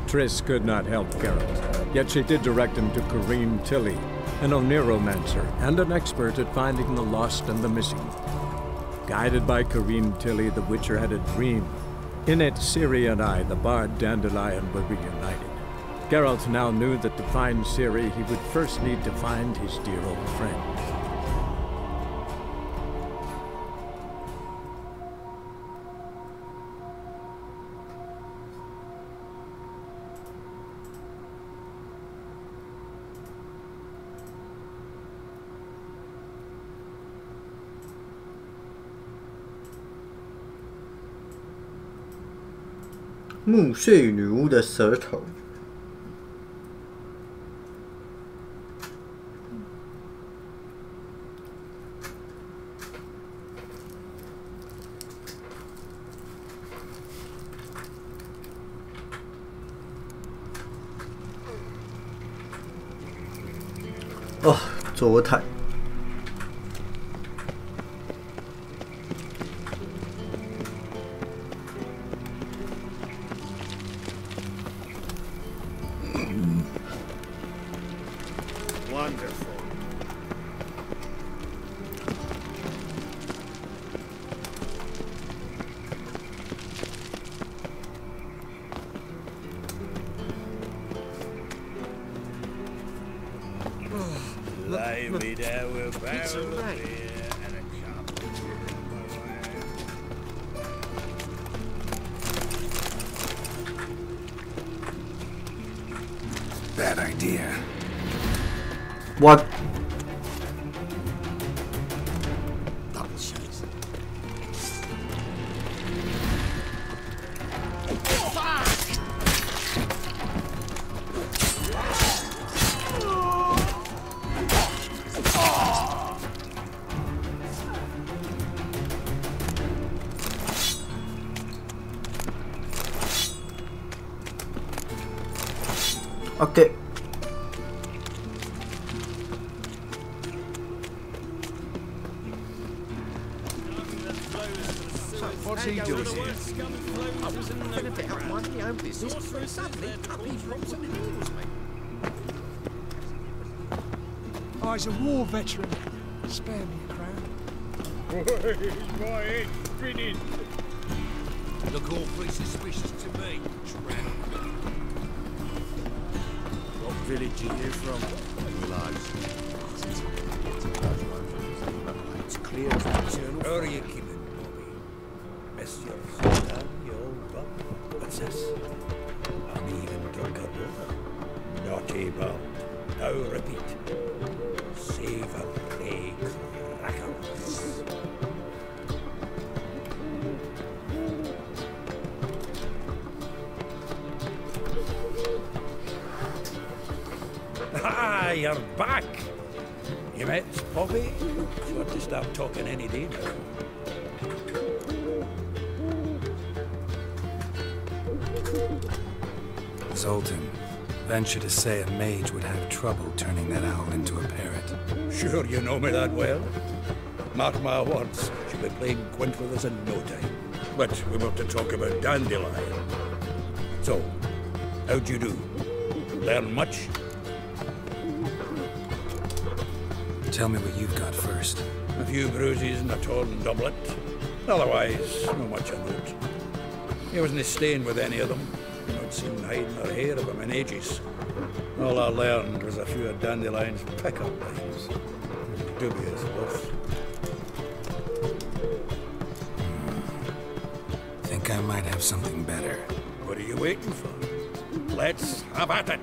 Triss could not help Geralt, yet she did direct him to Kareem Tilly, an Oniromancer and an expert at finding the lost and the missing. Guided by Kareem Tilly, the Witcher had a dream. In it, Ciri and I, the bard Dandelion, were reunited. Geralt now knew that to find Ciri, he would first need to find his dear old friend.墓穴女巫的舌头。哦，左台。 Bad idea. What? Okay. What's he doing here? I was thinking about minding my own business. Suddenly, puppy drops and heals me. Oh, he's a war veteran. Spare me a crown. My head's spinning. Look awfully suspicious to me, tramp. What village are you from? It's clear as eternal. How are you keeping, Bobby? Miss your stand, you old buck. What's this? I'm even drunk up over. Naughty bum. Now repeat. Savory crackers. Ah, you're back! You met Bobby? Sure to start talking any day now. Zoltan, venture to say a mage would have trouble turning that owl into a parrot. Sure you know me that well. Mark my words, she'll be playing quint with us in no time. But we were to talk about Dandelion. So, how'd you do? Learn much? Tell me what you've got first. A few bruises and a torn doublet. Otherwise, not much of note. He wasn't staying with any of them. Not seen hiding or hair of him in ages. All I learned was a few of Dandelion's pick-up lines. Dubious wolf. think I might have something better. What are you waiting for? Let's have at it.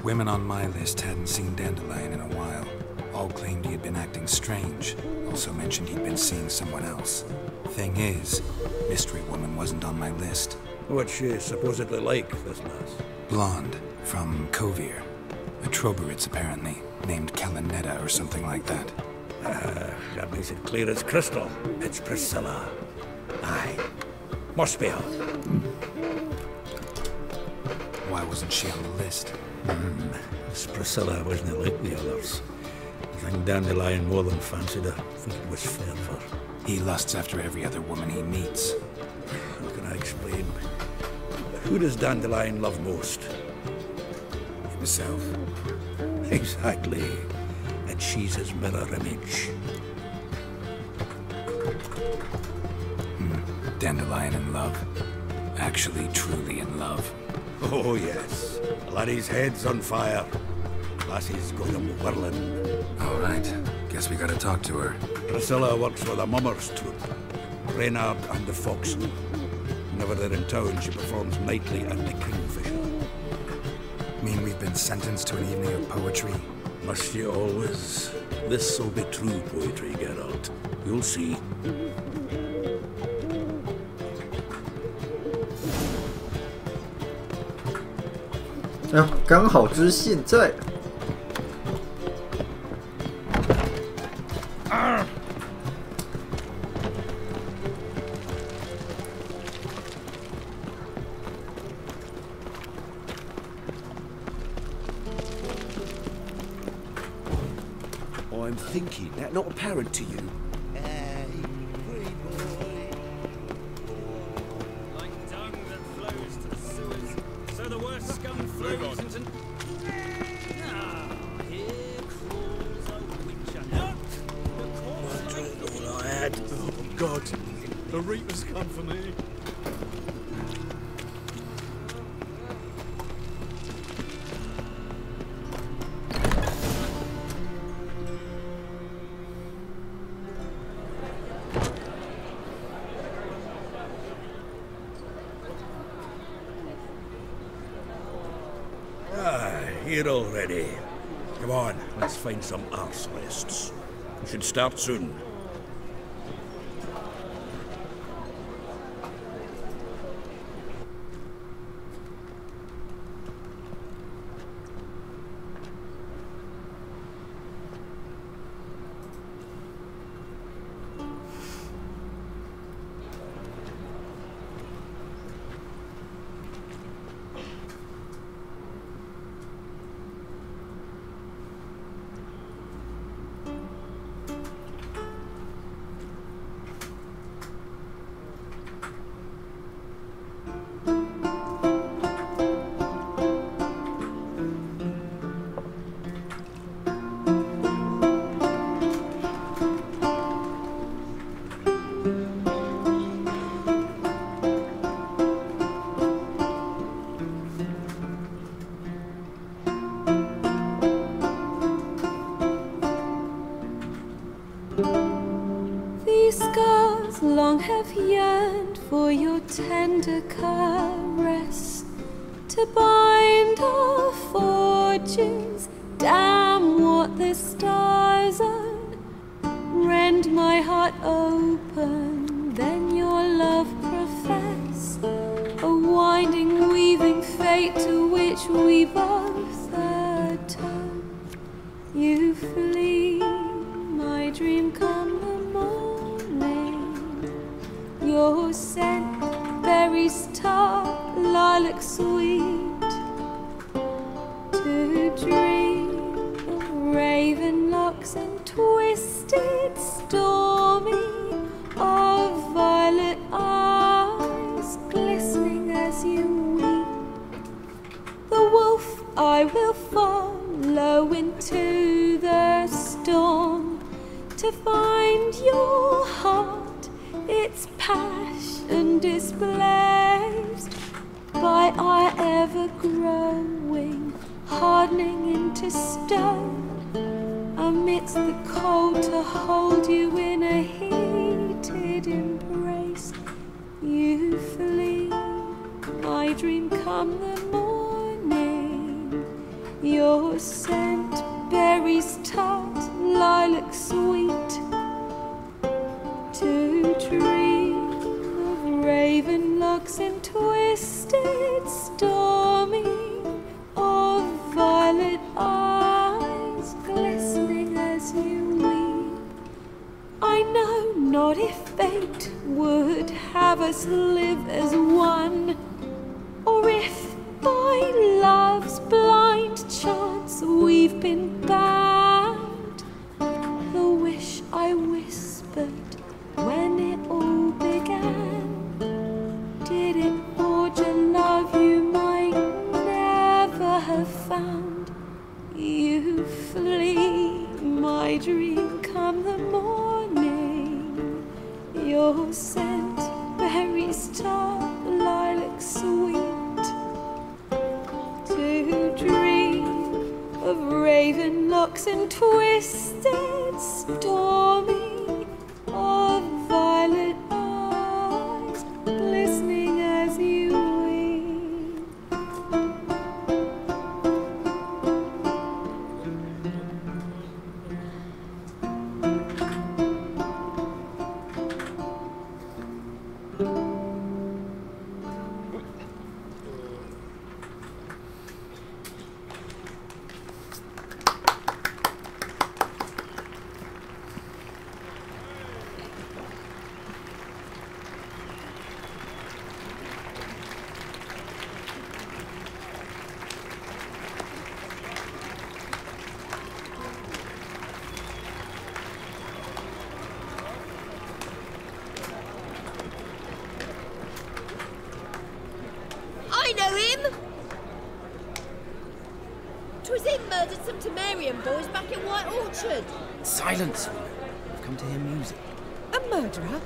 Women on my list hadn't seen Dandelion in a while. All claimed he had been acting strange. Also mentioned he'd been seeing someone else. Thing is, Mystery Woman wasn't on my list. What's she supposedly like, this lass? Blonde, from Kovir. A Troberitz, apparently, named Kalinetta or something like that. That makes it clear as crystal. It's Priscilla. Aye. Must be her. Why wasn't she on the list? This Priscilla wasn't like the others. I think Dandelion more than fancied her. I think it was fair for her. He lusts after every other woman he meets. How can I explain? Who does Dandelion love most? Himself. Exactly. And she's his mirror image. Dandelion in love. Actually, truly in love. Oh, yes. Laddie's head's on fire. Lassie's got him whirling. All right. Guess we gotta talk to her. Priscilla works for the Mummers troupe. Reynard and the Foxen. Whenever they're in town, she performs nightly at the Kingfisher. Mean we've been sentenced to an evening of poetry? Must you always? This'll be true poetry, Geralt. You'll see.啊，刚好就是现在。I'm thinking that not apparent to you. Like dung that flows to the sewers, so the worst scum flows into... Ah, here crawls a witcher. All I had. Oh, God. The Reaper's come for me. Here already. Come on, let's find some arse rests. We should start soon. These scars long have yearned for your tender caress, to bind our fortunes. Damn what the stars are. Rend my heart open, then your love profess, a winding, weaving fate to which we both atone. You flee, my dream come the morning. Your scent, berries tart, lilac sweet. To dream of raven locks and twisted, stormy, of violet eyes glistening as you weep. The wolf I will follow into the storm, to find your heart, its passion displaced by our ever-growing, hardening into stone. Amidst the cold, to hold you in a heated embrace, you flee. dream come the morning. Your scent, berries tart, lilac sweet. To dream of raven locks and twisted stormy, of violet eyes glistening as you weep. I know not if fate would have us live as one, or if by love's blind chance we've been bound. The wish I whispered when it all began, did it forge a love you might never have found? You flee, my dream come the morning. Your scent, berries tart, lilac sweet. To dream of raven locks and twisted stormy, of violet eyes glistening as you weep. I know him! 'Twas him murdered some Temerian boys back in White Orchard. Silence! I've come to hear music. A murderer?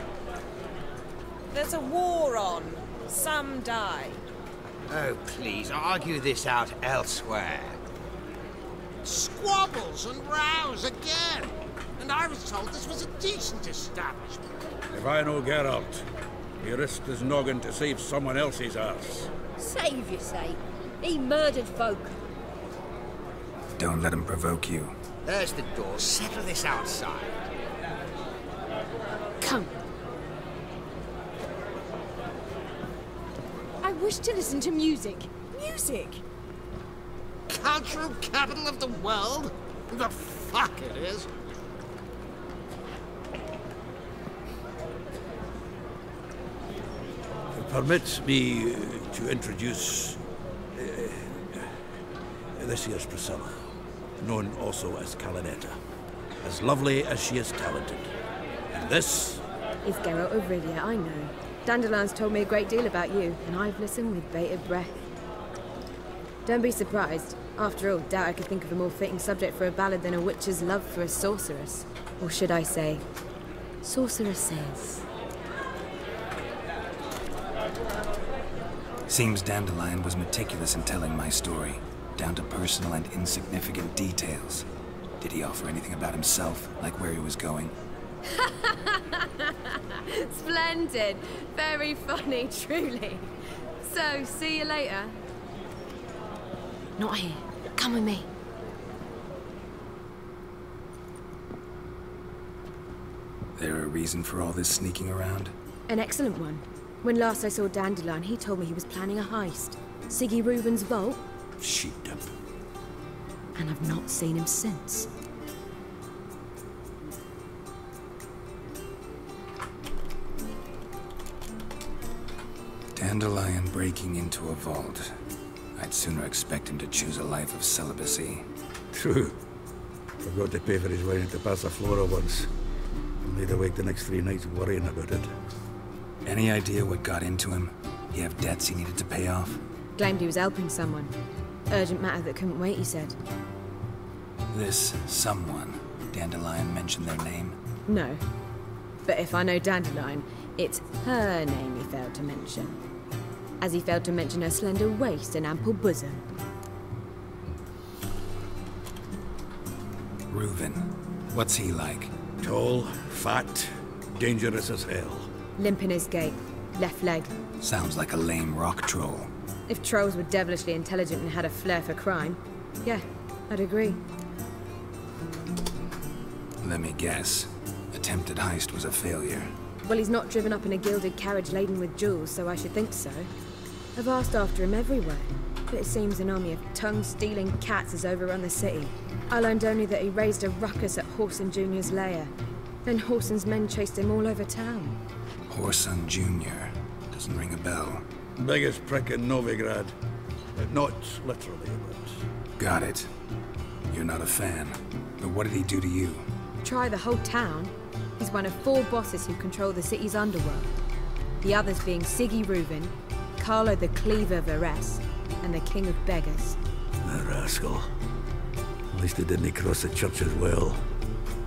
There's a war on. Some die. Oh, please, argue this out elsewhere. Squabbles and rows again. And I was told this was a decent establishment. If I know Geralt, he risked his noggin to save someone else's ass. Save, you say? He murdered folk. Don't let him provoke you. There's the door. Settle this outside. Come. I wish to listen to music. Music! Cultural capital of the world? The fuck it is. Permit me to introduce this here's Priscilla, known also as Calinetta. As lovely as she is talented. And this is Geralt of Rivia, I know. Dandelion's told me a great deal about you, and I've listened with bated breath. Don't be surprised. After all, doubt I could think of a more fitting subject for a ballad than a witch's love for a sorceress. Or should I say, sorceresses. Seems Dandelion was meticulous in telling my story, down to personal and insignificant details. Did he offer anything about himself, like where he was going? Splendid. Very funny, truly. So, see you later. Not here. Come with me. There a reason for all this sneaking around? An excellent one. When last I saw Dandelion, he told me he was planning a heist. Siggy Reuben's vault. Sheepdip. And I've not seen him since. Dandelion breaking into a vault. I'd sooner expect him to choose a life of celibacy. True. Forgot to pay for his wine at the Passaflora once. And laid awake the next 3 nights worrying about it. Any idea what got into him? He have debts he needed to pay off? Claimed he was helping someone. Urgent matter that couldn't wait, he said. This someone, Dandelion mentioned their name? No. But if I know Dandelion, it's her name he failed to mention. As he failed to mention her slender waist and ample bosom. Reuben. What's he like? Tall, fat, dangerous as hell. Limp in his gait. Left leg. Sounds like a lame rock troll. If trolls were devilishly intelligent and had a flair for crime, yeah, I'd agree. Let me guess. Attempted heist was a failure. Well, he's not driven up in a gilded carriage laden with jewels, so I should think so. I've asked after him everywhere, but it seems an army of tongue-stealing cats has overrun the city. I learned only that he raised a ruckus at Whoreson Jr.'s lair. Then Whoreson's men chased him all over town. Whoreson Jr. Doesn't ring a bell. Biggest prick in Novigrad. Not literally, but... Got it. You're not a fan. But what did he do to you? Try the whole town. He's one of 4 bosses who control the city's underworld. The others being Siggy Reuven, Carlo the Cleaver Varese, and the King of Beggars. The rascal. At least he didn't cross the church as well.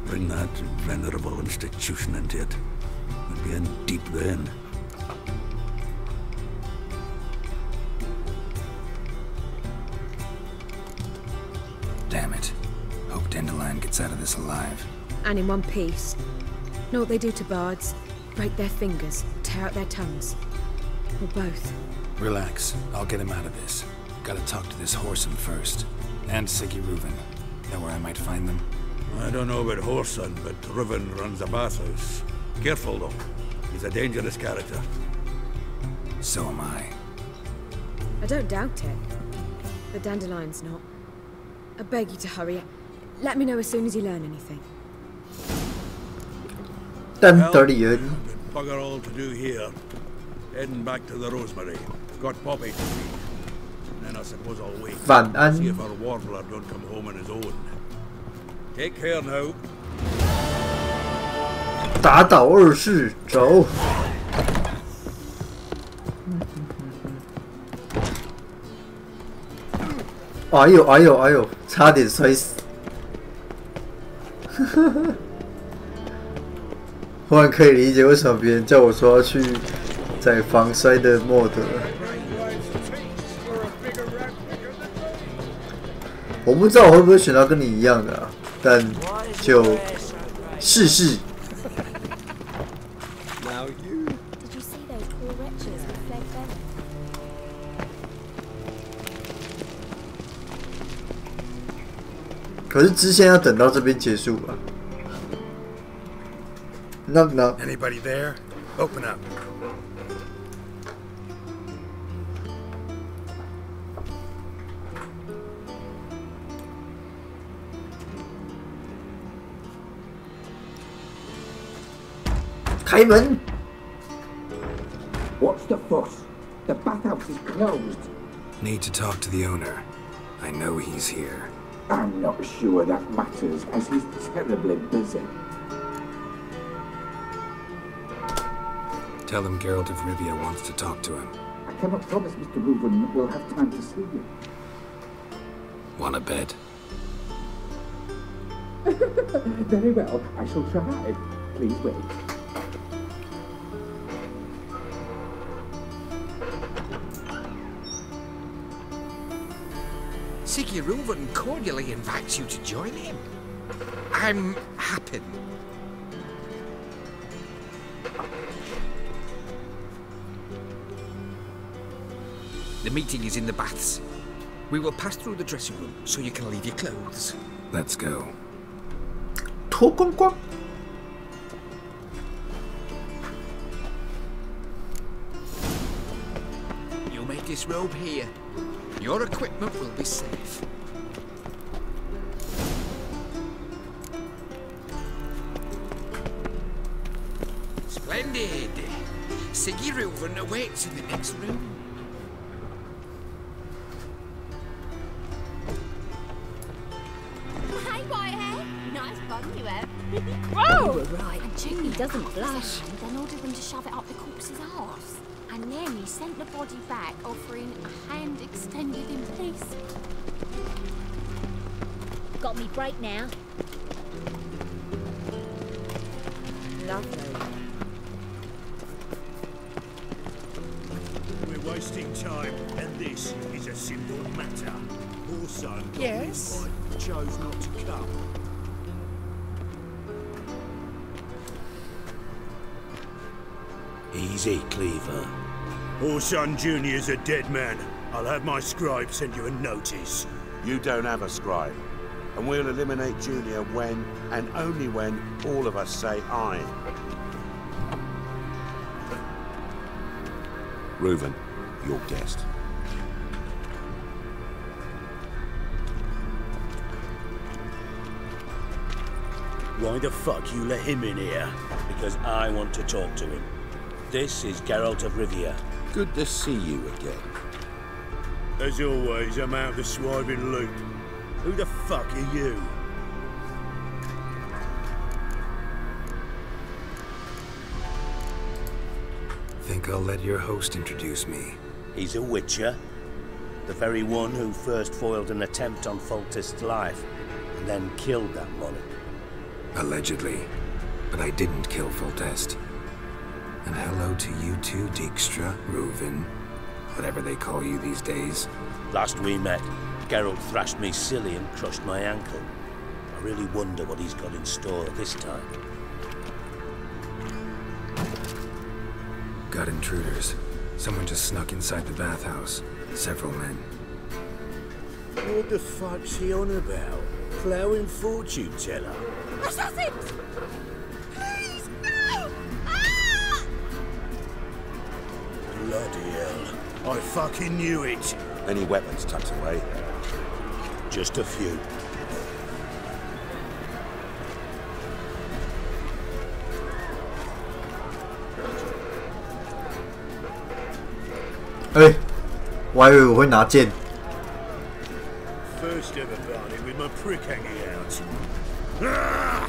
Bring that venerable institution into it. We'd be in deep then. Damn it. Hope Dandelion gets out of this alive. And in one piece. Know what they do to bards? Break their fingers, tear out their tongues. Or both. Relax. I'll get him out of this. Gotta talk to this Whoreson first. And Siggy Reuven. Know where I might find them? I don't know about Whoreson, but Reuven runs a bathhouse. Careful though. He's a dangerous character. So am I. I don't doubt it. But Dandelion's not. I beg you to hurry. Let me know as soon as you learn anything. Dandelion. Bugger all to do here. Heading back to the Rosemary. Got Poppy to feed. And then I suppose I'll wait. See if our warbler don't come home on his own. Take care now. 打倒二世，走。哎呦哎呦哎呦，差点摔死！忽然可以理解为什么别人叫我说要去载防摔的mod了。我不知道我会不会选到跟你一样的啊，但就试试。 可是支线要等到这边结束吧。Knock knock. Anybody there? Open up. What's the fuss? The bathhouse is closed. Need to talk to the owner. I know he's here. I'm not sure that matters, as he's terribly busy. Tell him Geralt of Rivia wants to talk to him. I cannot promise Mr. Reuven will have time to see you. Wanna bet? Very well, I shall try. Please wait. Siggy Reuven cordially invites you to join him. I'm happy. The meeting is in the baths. We will pass through the dressing room so you can leave your clothes. Let's go. 脱光光。 You may disrobe here. Your equipment will be safe. Splendid. Siggy Reuven awaits in the next room. Hey, Whitehair. Nice bum you have. Whoa! You were right. And Julie doesn't blush. Then ordered them to shove it up the corpse's arse. And then he sent the body back, offering a hand extended in peace. Got me break now. Lovely. We're wasting time, and this is a simple matter. Also, yes, chose not to come. Easy, Cleaver. Whoreson Jr.'s a dead man. I'll have my scribe send you a notice. You don't have a scribe. And we'll eliminate Junior when, and only when, all of us say aye. Reuven, your guest. Why the fuck you let him in here? Because I want to talk to him. This is Geralt of Rivia. Good to see you again. As always, I'm out of the swiving loop. Who the fuck are you? Think I'll let your host introduce me. He's a witcher. The very one who first foiled an attempt on Foltest's life, and then killed that monarch. Allegedly. But I didn't kill Foltest. And hello to you too, Dijkstra, Reuven, whatever they call you these days. Last we met, Geralt thrashed me silly and crushed my ankle. I really wonder what he's got in store this time. Got intruders. Someone just snuck inside the bathhouse. Several men. What the fuck's he on about? Ploughing fortune teller? Assassins! Please, no! Ah! Bloody hell. I fucking knew it. Any weapons tucked away? Just a few.哎，我还以为我会拿剑。 First ever party with my prick hanging out. Ah!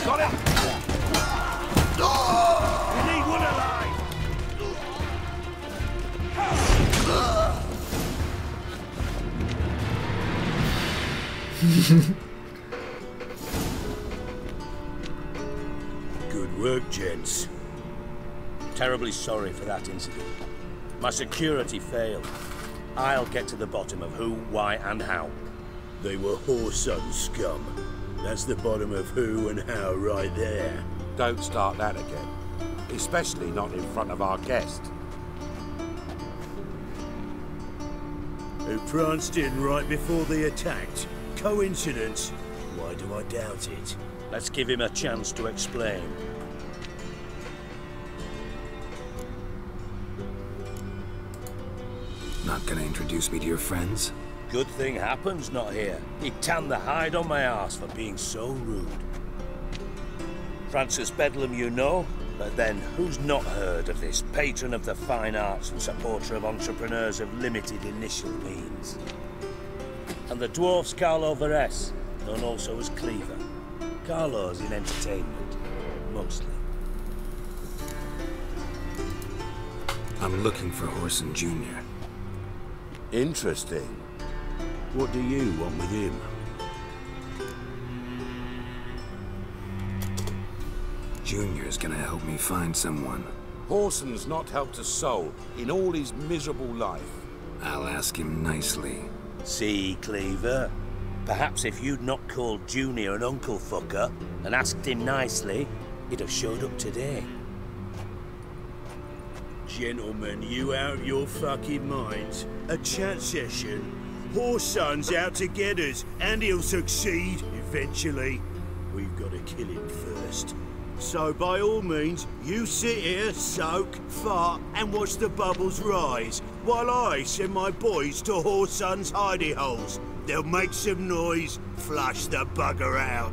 Got it! You need one alive! Good work, gents. Terribly sorry for that incident. My security failed. I'll get to the bottom of who, why, and how. They were whoreson scum. That's the bottom of who and how right there. Don't start that again. Especially not in front of our guest. Who pranced in right before they attacked. Coincidence? Why do I doubt it? Let's give him a chance to explain. Not gonna introduce me to your friends? Good thing happens not here. He tanned the hide on my arse for being so rude. Francis Bedlam you know, but then who's not heard of this patron of the fine arts and supporter of entrepreneurs of limited initial means? And the dwarf's Carlo Veres, known also as Cleaver. Carlo's in entertainment, mostly. I'm looking for Whoreson Jr. Interesting. What do you want with him? Junior's gonna help me find someone. Whoreson's not helped a soul in all his miserable life. I'll ask him nicely. See, Cleaver? Perhaps if you'd not called Junior an uncle fucker and asked him nicely, he'd have showed up today. Gentlemen, you out of your fucking minds? A chat session? Whoreson's out to get us, and he'll succeed eventually. We've got to kill him first. So by all means, you sit here, soak, fart, and watch the bubbles rise, while I send my boys to Whoreson's hidey holes. They'll make some noise, flush the bugger out.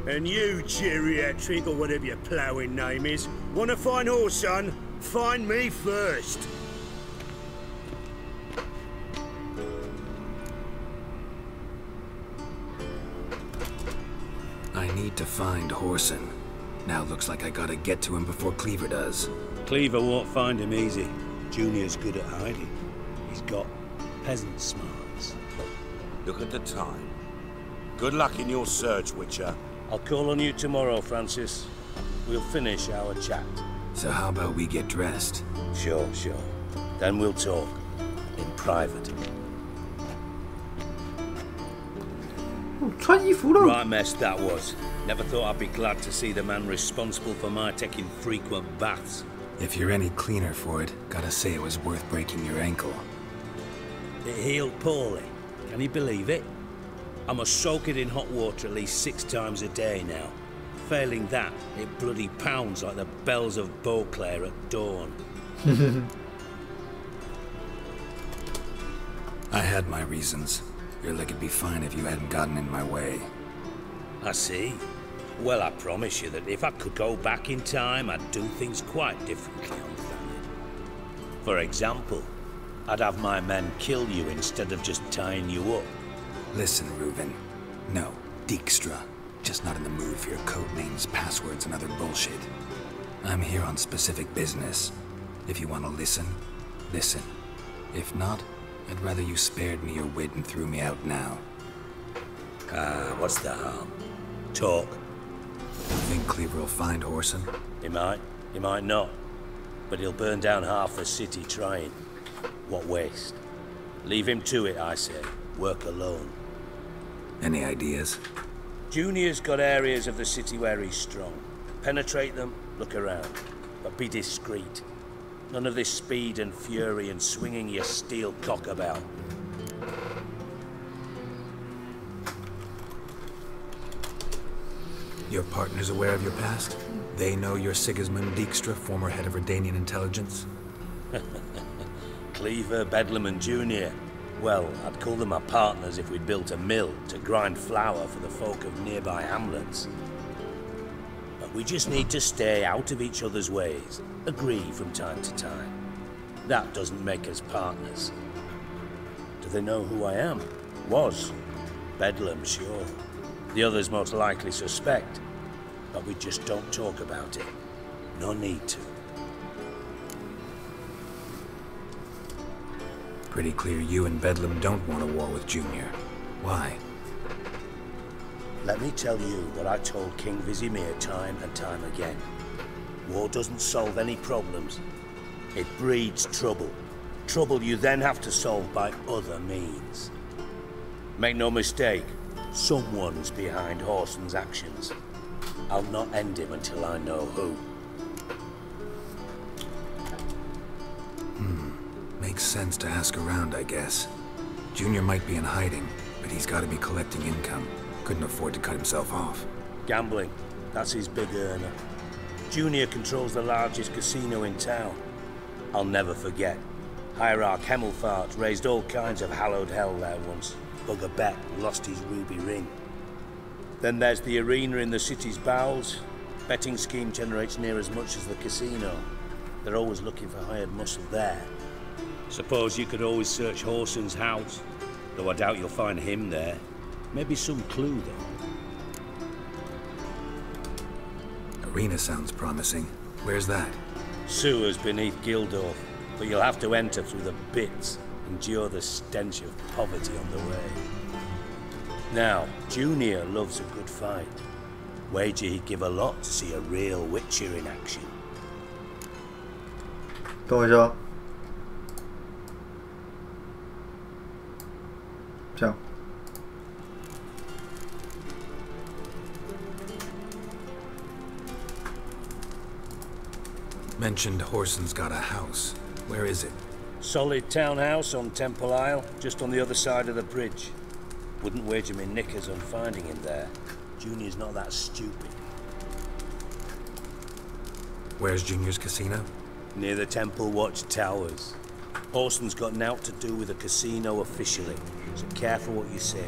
And you, geriatric, or whatever your ploughing name is, want to find Whoreson? Find me first. I need to find Whoreson. Now looks like I gotta get to him before Cleaver does. Cleaver won't find him easy. Junior's good at hiding. He's got peasant smarts. Look at the time. Good luck in your search, Witcher. I'll call on you tomorrow, Francis. We'll finish our chat. So how about we get dressed? Sure. Then we'll talk. In private. 穿衣服了。 Right mess that was. Never thought I'd be glad to see the man responsible for my taking frequent baths. If you're any cleaner for it, gotta say it was worth breaking your ankle. It healed poorly. Can you believe it? I must soak it in hot water at least 6 times a day now. Failing that, it bloody pounds like the bells of Beauclair at dawn. I had my reasons. Your leg would be fine if you hadn't gotten in my way. I see. Well, I promise you that if I could go back in time, I'd do things quite differently on Thanet. For example, I'd have my men kill you instead of just tying you up. Listen, Reuven. No, Dijkstra. Just not in the mood for your code names, passwords, and other bullshit. I'm here on specific business. If you want to listen, listen. If not, I'd rather you spared me your wit and threw me out now. What's the harm? Talk. You think Cleaver will find Whoreson? He might not. But he'll burn down half the city trying. What waste? Leave him to it, I say. Work alone. Any ideas? Junior's got areas of the city where he's strong. Penetrate them, look around. But be discreet. None of this speed and fury and swinging your steel cock about. Your partner's aware of your past? They know you're Sigismund Dijkstra, former head of Redanian intelligence? Cleaver, Bedlam and Junior. Well, I'd call them my partners if we'd built a mill to grind flour for the folk of nearby hamlets. But we just need to stay out of each other's ways. Agree from time to time. That doesn't make us partners. Do they know who I am? Was. Bedlam, sure. The others most likely suspect. But we just don't talk about it. No need to. Pretty clear you and Bedlam don't want a war with Junior. Why? Let me tell you what I told King Vizimir time and time again. War doesn't solve any problems. It breeds trouble. Trouble you then have to solve by other means. Make no mistake, someone's behind Whoreson's actions. I'll not end him until I know who. Makes sense to ask around, I guess. Junior might be in hiding, but he's got to be collecting income. Couldn't afford to cut himself off. Gambling. That's his big earner. Junior controls the largest casino in town. I'll never forget. Hierarch Hemmelfart raised all kinds of hallowed hell there once. Bugger bet and lost his ruby ring. Then there's the arena in the city's bowels. Betting scheme generates near as much as the casino. They're always looking for hired muscle there. Suppose you could always search Whoreson's house, though I doubt you'll find him there. Maybe some clue, though. Arena sounds promising. Where's that? Sewers beneath Gildorf, but you'll have to enter through the bits, endure the stench of poverty on the way. Now, Junior loves a good fight. Wager he'd give a lot to see a real Witcher in action. 等我一下。这样。Mentioned Whoreson's got a house. Where is it? Solid townhouse on Temple Isle, just on the other side of the bridge. Wouldn't wager me knickers on finding him there. Junior's not that stupid. Where's Junior's casino? Near the Temple Watch Towers. Whoreson's got nought to do with the casino officially, so careful what you say.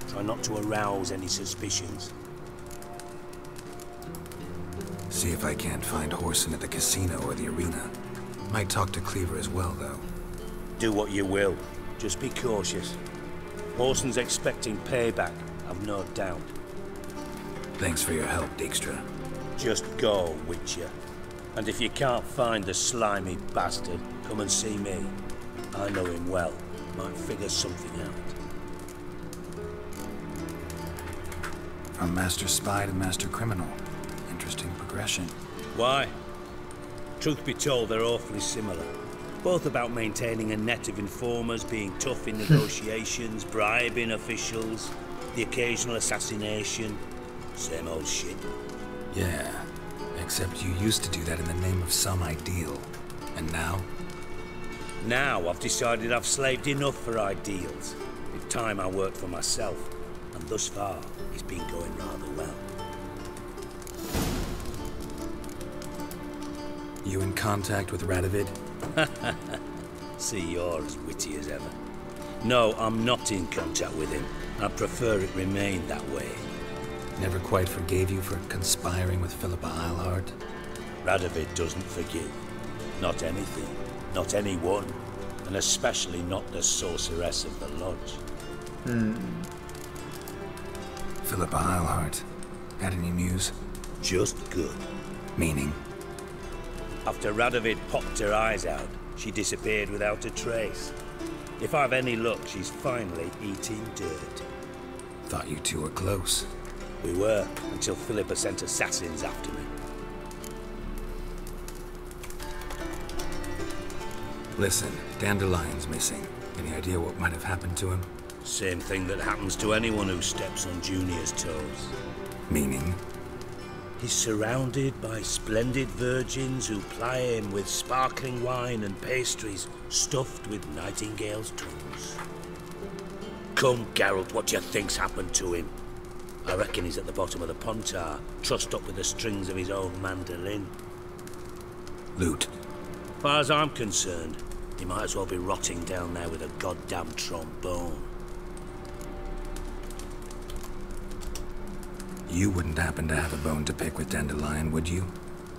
Try not to arouse any suspicions. See if I can't find Whoreson at the casino or the arena. Might talk to Cleaver as well, though. Do what you will. Just be cautious. Whoreson's expecting payback, I've no doubt. Thanks for your help, Dijkstra. Just go, Witcher. And if you can't find the slimy bastard, come and see me. I know him well. Might figure something out. From master spy to master criminal. Interesting progression. Why? Truth be told, they're awfully similar. Both about maintaining a net of informers, being tough in negotiations, bribing officials, the occasional assassination. Same old shit. Yeah, except you used to do that in the name of some ideal. And now? Now I've decided I've slaved enough for ideals. It's time I worked for myself. And thus far, it's been going rather well. You in contact with Radovid? See, you're as witty as ever. No, I'm not in contact with him. I prefer it remained that way. Never quite forgave you for conspiring with Philippa Eilhart? Radovid doesn't forgive. Not anything. Not anyone. And especially not the sorceress of the lodge. Philippa Eilhart. Had any news? Just good. Meaning? After Radovid popped her eyes out, she disappeared without a trace. If I've any luck, she's finally eating dirt. Thought you two were close. We were, until Philippa sent assassins after me. Listen, Dandelion's missing. Any idea what might have happened to him? Same thing that happens to anyone who steps on Junior's toes. Meaning? He's surrounded by splendid virgins who ply him with sparkling wine and pastries stuffed with nightingales' tongues. Come, Geralt, what do you think's happened to him? I reckon he's at the bottom of the Pontar, trussed up with the strings of his own mandolin. Loot. As far as I'm concerned, he might as well be rotting down there with a goddamn trombone. You wouldn't happen to have a bone to pick with Dandelion, would you?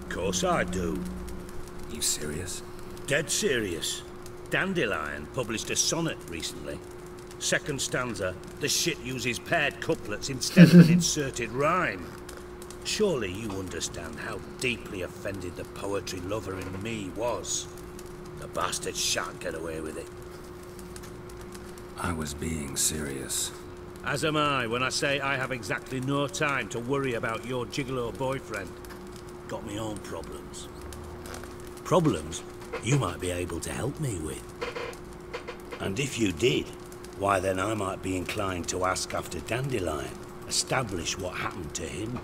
Course I do. You serious? Dead serious. Dandelion published a sonnet recently. Second stanza, the shit uses paired couplets instead of an inserted rhyme. Surely you understand how deeply offended the poetry lover in me was. The bastard shan't get away with it. I was being serious. As am I when I say I have exactly no time to worry about your gigolo boyfriend. Got me own problems. Problems you might be able to help me with. And if you did, why then I might be inclined to ask after Dandelion, establish what happened to him.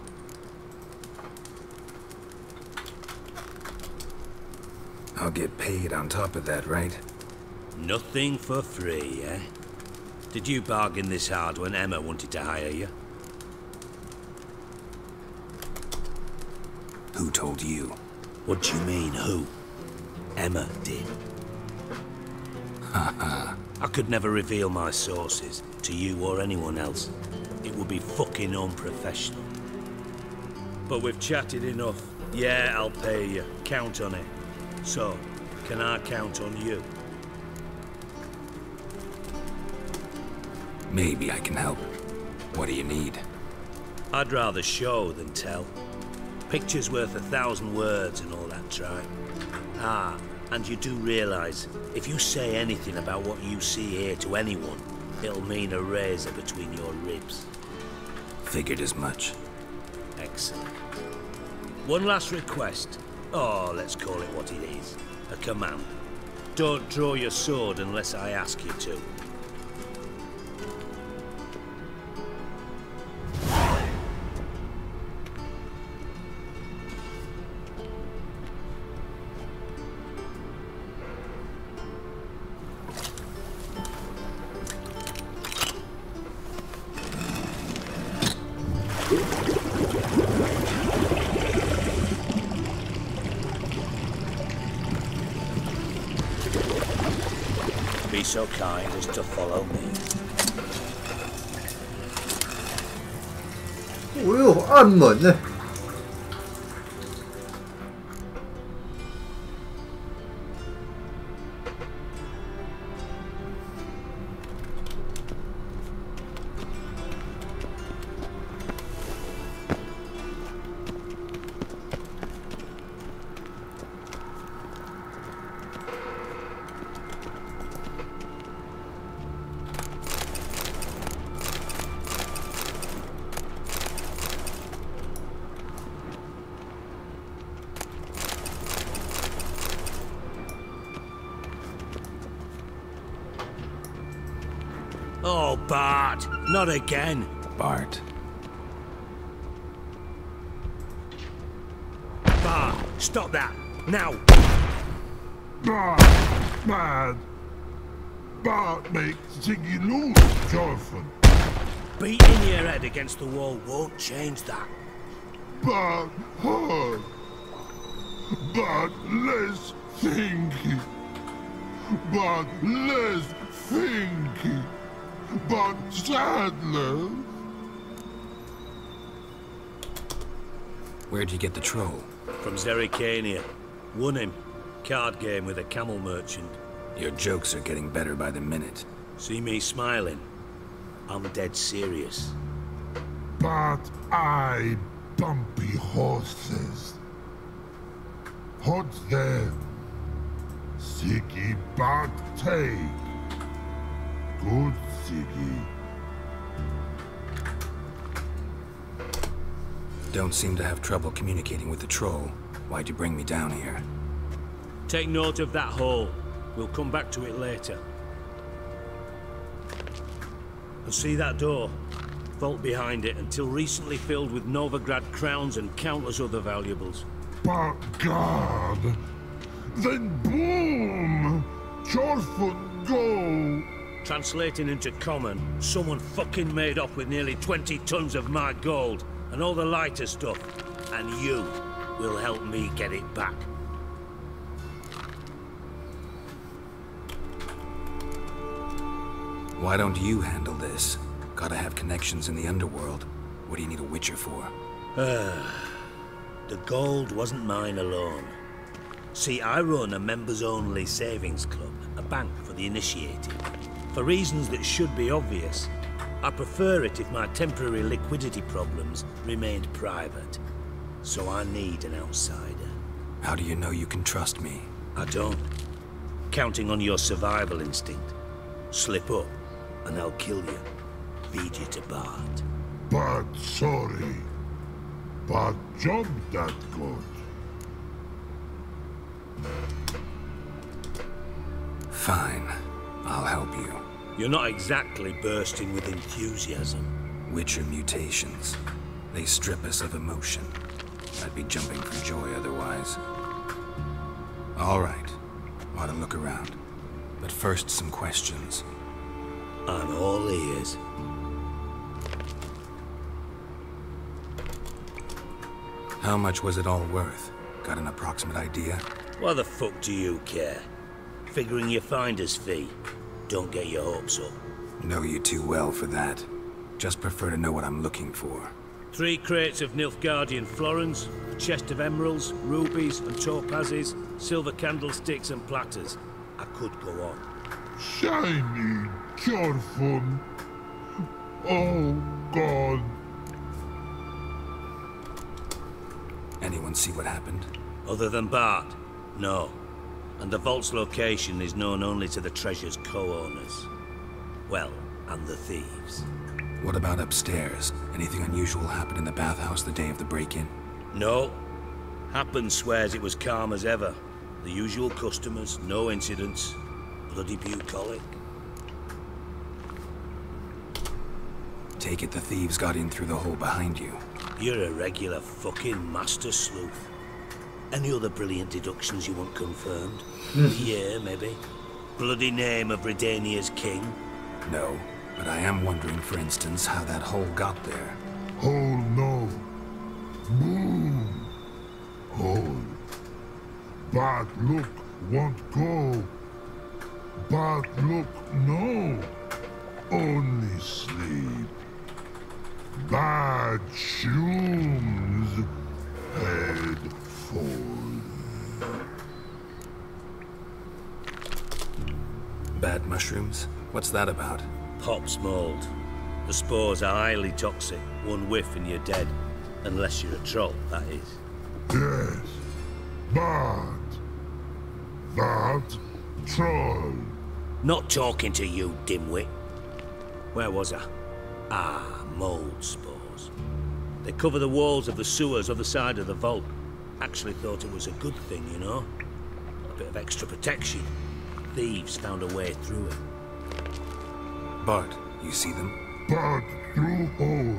I'll get paid on top of that, right? Nothing for free, eh? Did you bargain this hard when Emma wanted to hire you? Who told you? What do you mean, who? Emma did. Haha. I could never reveal my sources to you or anyone else. It would be fucking unprofessional. But we've chatted enough. Yeah, I'll pay you. Count on it. So, can I count on you? Maybe I can help. What do you need? I'd rather show than tell. Picture's worth 1,000 words and all that tripe. Ah, and you do realise, if you say anything about what you see here to anyone, it'll mean a razor between your ribs. Figured as much. Excellent. One last request. Oh, let's call it what it is. A command. Don't draw your sword unless I ask you to. Be so kind as to follow me. 我有暗门呢。Oh, Bart, not again. Bart. Bart, stop that, now. Bart, mad. Bart makes Ziggy lose, Jorfin. Beating your head against the wall won't change that. Bart hard. Bart less thinky. Bart less thinky. Bart Sadler. Where'd you get the troll? From Zerrikania. Won him. Card game with a camel merchant. Your jokes are getting better by the minute. See me smiling? I'm dead serious. But I bumpy horses. Hot there. Siggy Bart take. Good Siggy. Don't seem to have trouble communicating with the troll. Why'd you bring me down here? Take note of that hole. We'll come back to it later. And see that door? Vault behind it, until recently filled with Novigrad crowns and countless other valuables. But God! Then boom! Jorfin go! Translating into common, someone fucking made off with nearly 20 tons of my gold, and all the lighter stuff. And you will help me get it back. Why don't you handle this? Gotta have connections in the underworld. What do you need a Witcher for? The gold wasn't mine alone. See, I run a members-only savings club, a bank for the initiated. For reasons that should be obvious, I prefer it if my temporary liquidity problems remained private. So I need an outsider. How do you know you can trust me? I don't. Counting on your survival instinct. Slip up, and I'll kill you. Feed you to Bart. But sorry. But job that good. Fine. I'll help you. You're not exactly bursting with enthusiasm. Witcher mutations. They strip us of emotion. I'd be jumping for joy otherwise. All right. Want to look around. But first, some questions. I'm all ears. How much was it all worth? Got an approximate idea? Why the fuck do you care? Figuring your finder's fee. Don't get your hopes up. Know you too well for that. Just prefer to know what I'm looking for. 3 crates of Nilfgaardian florins, a chest of emeralds, rubies and topazes, silver candlesticks and platters. I could go on. Shiny Jorfin. Oh, God. Anyone see what happened? Other than Bart? No. And the vault's location is known only to the treasure's co-owners. Well, and the thieves. What about upstairs? Anything unusual happened in the bathhouse the day of the break-in? No. Happen swears it was calm as ever. The usual customers, no incidents. Bloody bucolic. Take it the thieves got in through the hole behind you. You're a regular fucking master sleuth. Any other brilliant deductions you want confirmed? Yeah, maybe. Bloody name of Redania's king? No, but I am wondering, for instance, how that hole got there. Hole no. Boom. Hole. But look, won't go. But look, no. Only sleep. Bad shoes. Head forward. Bad mushrooms? What's that about? Pop's mold. The spores are highly toxic. One whiff and you're dead. Unless you're a troll, that is. Yes. But troll. Not talking to you, dimwit. Where was I? Ah, mold spores. They cover the walls of the sewers other side of the vault. Actually thought it was a good thing, you know? A bit of extra protection. Thieves found a way through it. Bart, You see them? But through hole.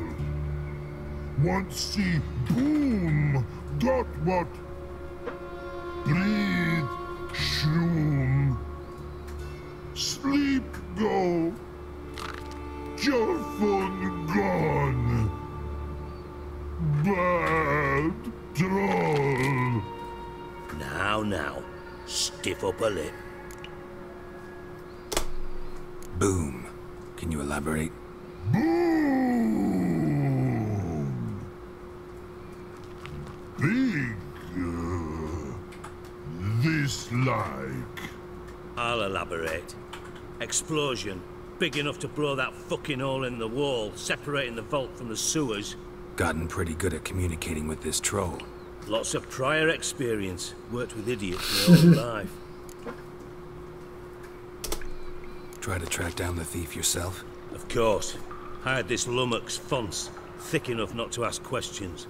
Once see boom, got what? Breathe, shroom. Sleep go. Your fun gone. Bad troll. Now, stiff up a lip. Boom. Can you elaborate? Boom. Big. This like. I'll elaborate. Explosion. Big enough to blow that fucking hole in the wall, separating the vault from the sewers. Gotten pretty good at communicating with this troll. Lots of prior experience. Worked with idiots my whole life. Try to track down the thief yourself? Of course. Hired this lummox Fonce, thick enough not to ask questions.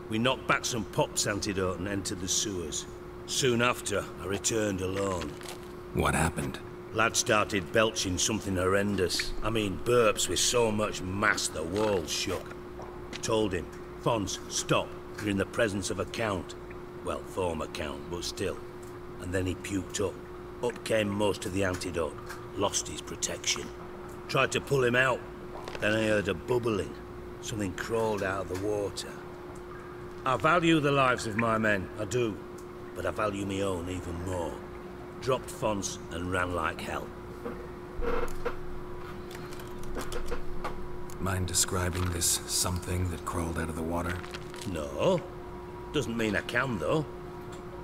We knocked back some Pop's antidote and entered the sewers. Soon after, I returned alone. What happened? Lad started belching something horrendous. I mean, burps with so much mass the walls shook. Told him, Fonce, stop. You're in the presence of a count. Well, former count, but still. And then he puked up. Up came most of the antidote. Lost his protection. Tried to pull him out. Then I heard a bubbling. Something crawled out of the water. I value the lives of my men, I do. But I value my own even more. Dropped Fonce and ran like hell. Mind describing this something that crawled out of the water? No. Doesn't mean I can, though.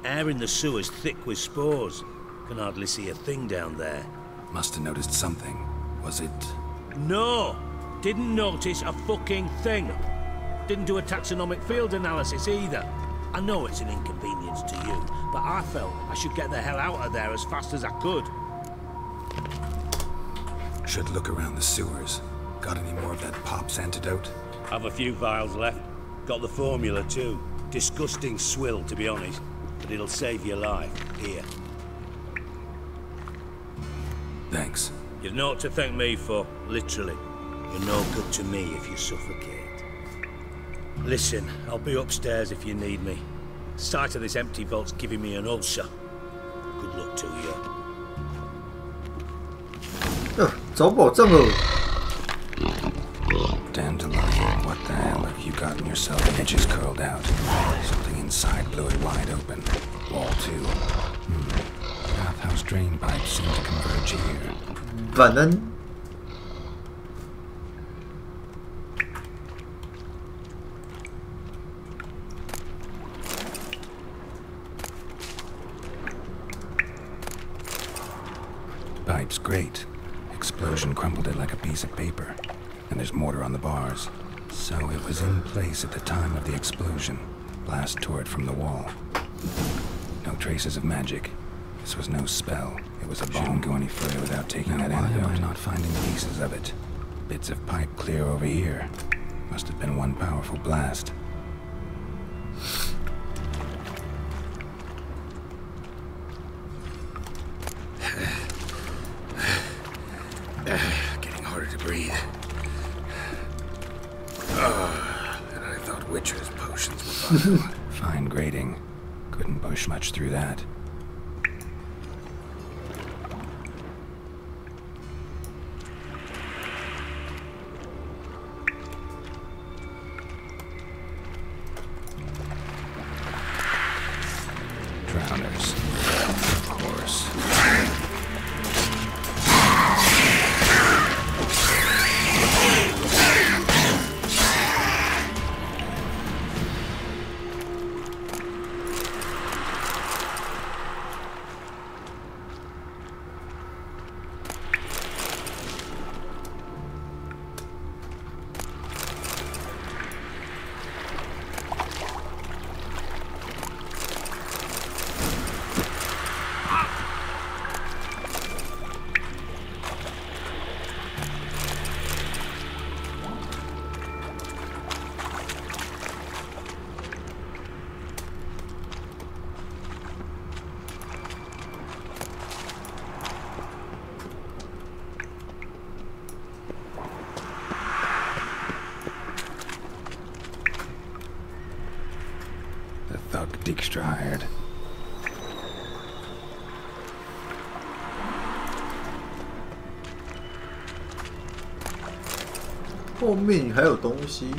Air in the sewer's thick with spores. Can hardly see a thing down there. Must have noticed something. Was it... No! Didn't notice a fucking thing. Didn't do a taxonomic field analysis either. I know it's an inconvenience to you, but I felt I should get the hell out of there as fast as I could. Should look around the sewers. Got any more of that Pop's antidote? Have a few vials left. Got the formula too. Disgusting swill, to be honest. But it'll save your life. Here. Thanks. You've naught to thank me for, literally. You're no good to me if you suffocate. Listen, I'll be upstairs if you need me. Sight of this empty vault's giving me an ulcer. Good luck to you. 找保证哦。 Dandelion, what the hell have you gotten yourself? Edges curled out. Something inside blew it wide open. Wall too. Bathhouse drain pipes seem to converge here. 反正 Pipe's great. Explosion crumpled it like a piece of paper. And there's mortar on the bars. So it was in place at the time of the explosion. Blast tore it from the wall. No traces of magic. This was no spell. It was a bomb. Shouldn't go any further without taking that antidote. Why am I not finding pieces of it? Bits of pipe clear over here. Must have been one powerful blast. Getting harder to breathe. And I thought Witcher's potions were vital. Fine grading. Couldn't push much through that. Drowners. Of course. Extrahired. 后面还有东西，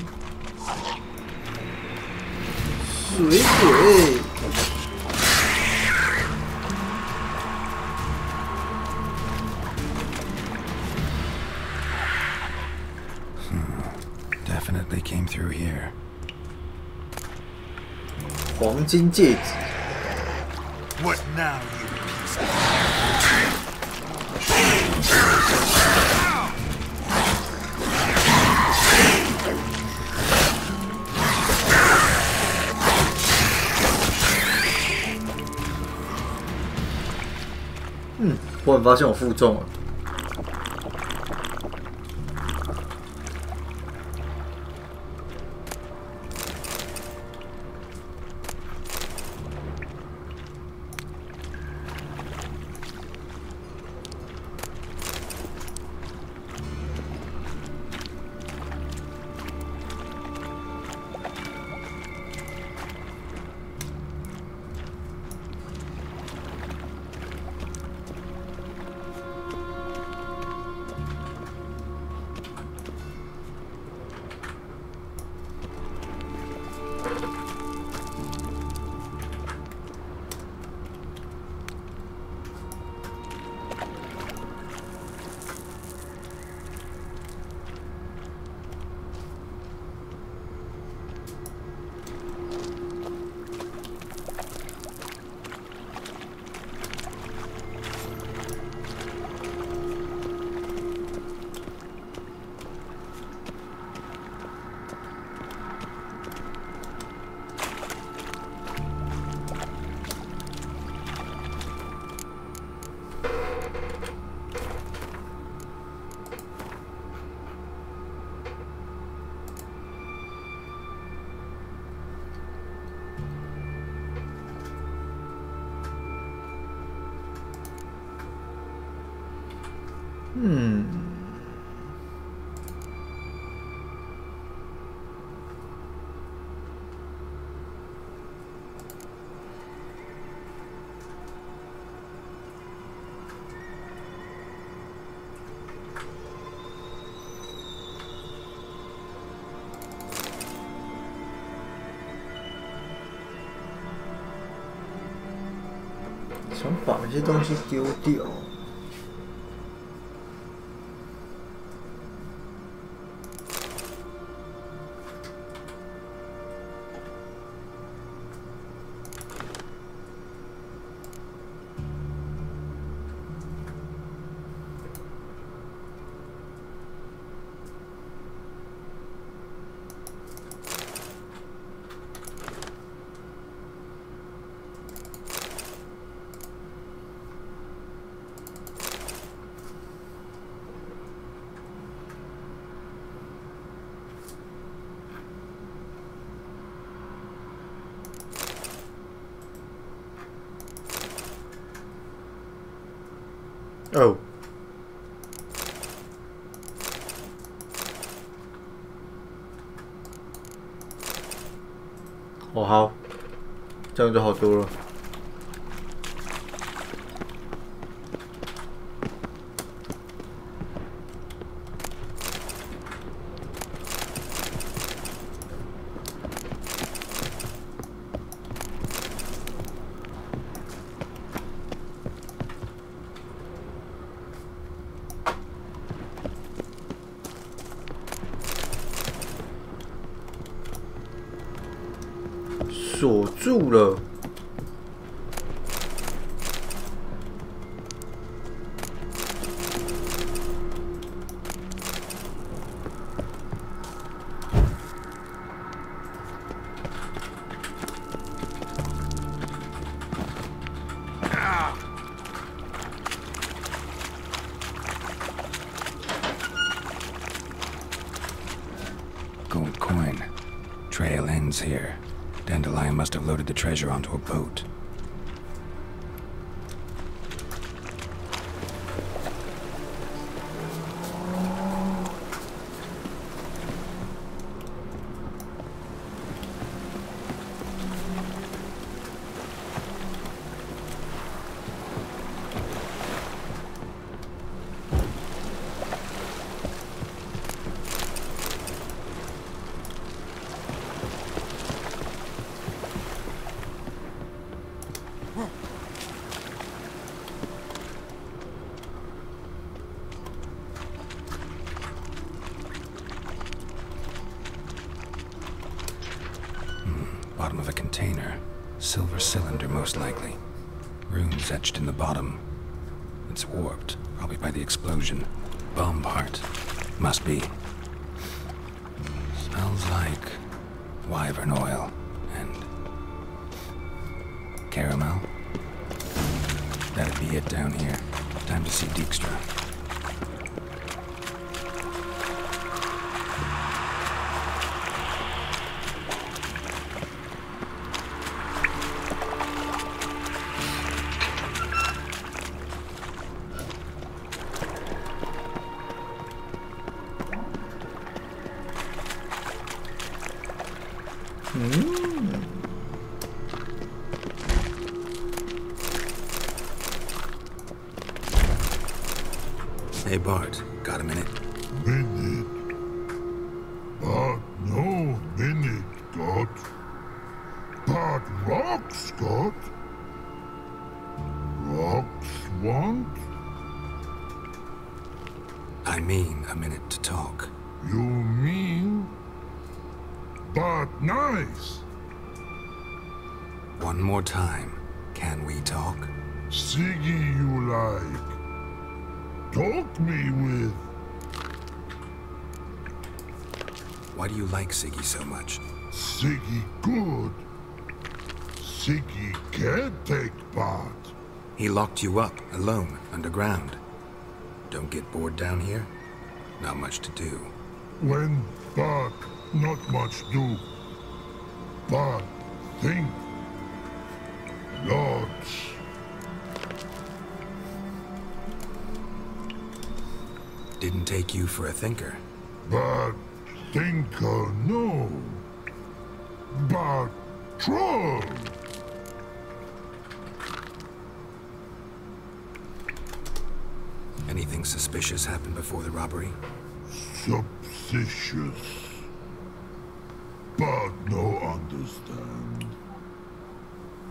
水鬼。 Definitely came through here. 黄金戒指。 What now, you piece of... 忽然发现我负重了。想把这些东西丢掉。哦，哦好，这样就好多了。锁住了。Gold coin. Trail ends here. Dandelion must have loaded the treasure onto a boat. bottom of a container. Silver cylinder, most likely. Runes etched in the bottom. It's warped, probably by the explosion. Bomb part. Must be. Smells like wyvern oil and caramel. That'd be it down here. Time to see Dijkstra. Hey Bart, got a minute? Minute? But no minute, got. But rocks, got. Rocks want? I mean a minute to talk. You mean? But nice. One more time. Can we talk? Siggy you like. Talk me with. Why do you like Siggy so much? Siggy good. Siggy can't take part. He locked you up, alone, underground. Don't get bored down here? Not much to do. When but not much do. But think. Lots. Didn't take you for a thinker. But thinker no. But troll. Anything suspicious happened before the robbery? Suspicious. But no understand.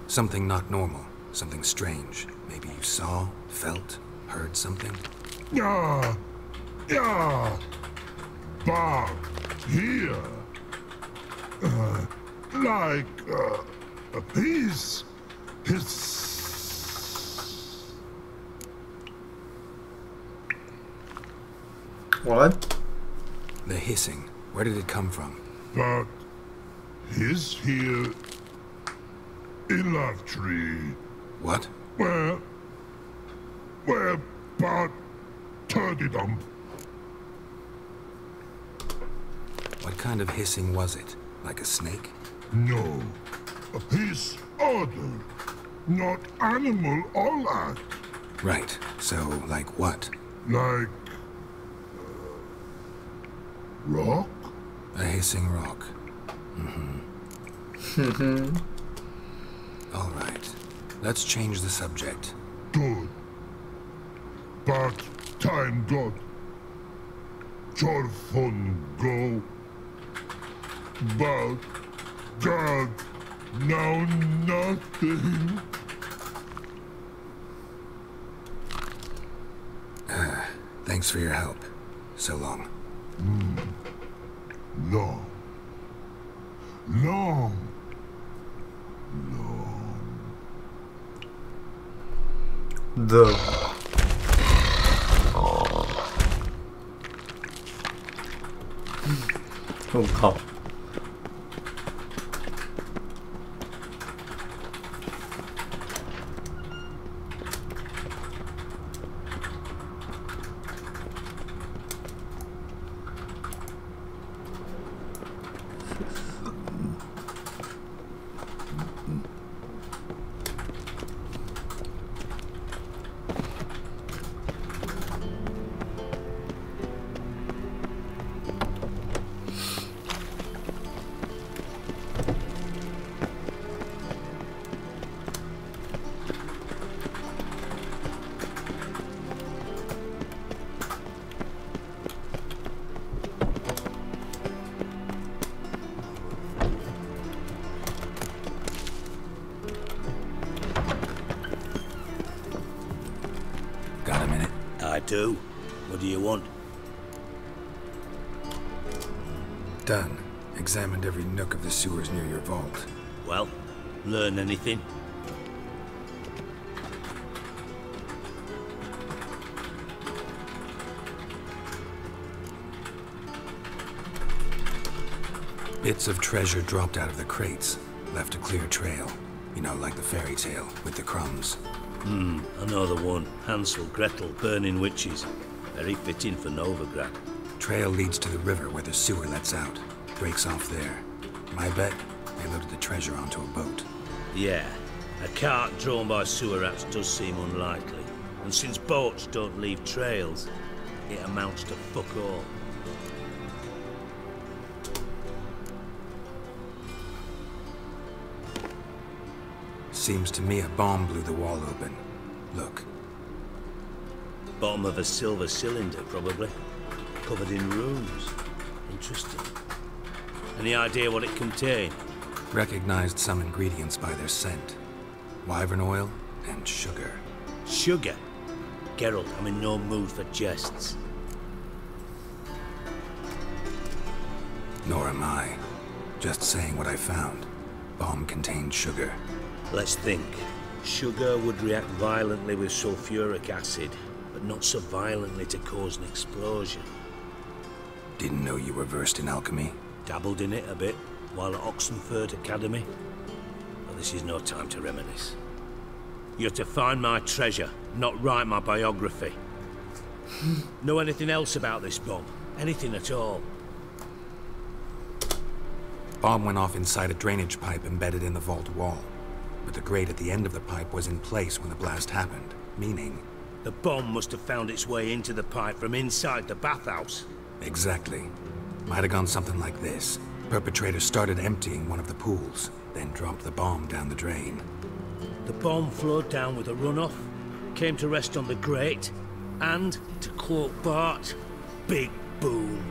Something not normal. Something strange. Maybe you saw, felt, heard something? Yeah. Yeah. But here. Like a piece. His. What? The hissing. Where did it come from? But his here in love tree. What? Where but turdy dump. What kind of hissing was it? Like a snake? No. A piece other. Not animal all that. Right. So, like what? Like rock? A hissing rock. Mm-hmm. All right. Let's change the subject. Good. But time got. Your fun go. But God, now nothing. Thanks for your help. So long. Long. Long. The. Oh,靠。Got a minute? I do. What do you want? Done. Examined every nook of the sewers near your vault. Well, learn anything? Bits of treasure dropped out of the crates, left a clear trail. You know, like the fairy tale, with the crumbs. I know the one. Hansel, Gretel, burning witches. Very fitting for Novigrad. Trail leads to the river where the sewer lets out. Breaks off there. My bet, they loaded the treasure onto a boat. Yeah, a cart drawn by sewer rats does seem unlikely. And since boats don't leave trails, it amounts to fuck all. Seems to me a bomb blew the wall open. Look. Bottom of a silver cylinder, probably. Covered in runes. Interesting. Any idea what it contained? Recognized some ingredients by their scent. Wyvern oil and sugar. Sugar? Geralt, I'm in no mood for jests. Nor am I. Just saying what I found. Bomb contained sugar. Let's think. Sugar would react violently with sulfuric acid, but not so violently to cause an explosion. Didn't know you were versed in alchemy. Dabbled in it a bit, while at Oxenford Academy. But this is no time to reminisce. You're to find my treasure, not write my biography. Know anything else about this bomb? Anything at all? Bomb went off inside a drainage pipe embedded in the vault wall. But the grate at the end of the pipe was in place when the blast happened, meaning... The bomb must have found its way into the pipe from inside the bathhouse. Exactly. Might have gone something like this. Perpetrator started emptying one of the pools, then dropped the bomb down the drain. The bomb flowed down with a runoff, came to rest on the grate, and, to quote Bart, big boom.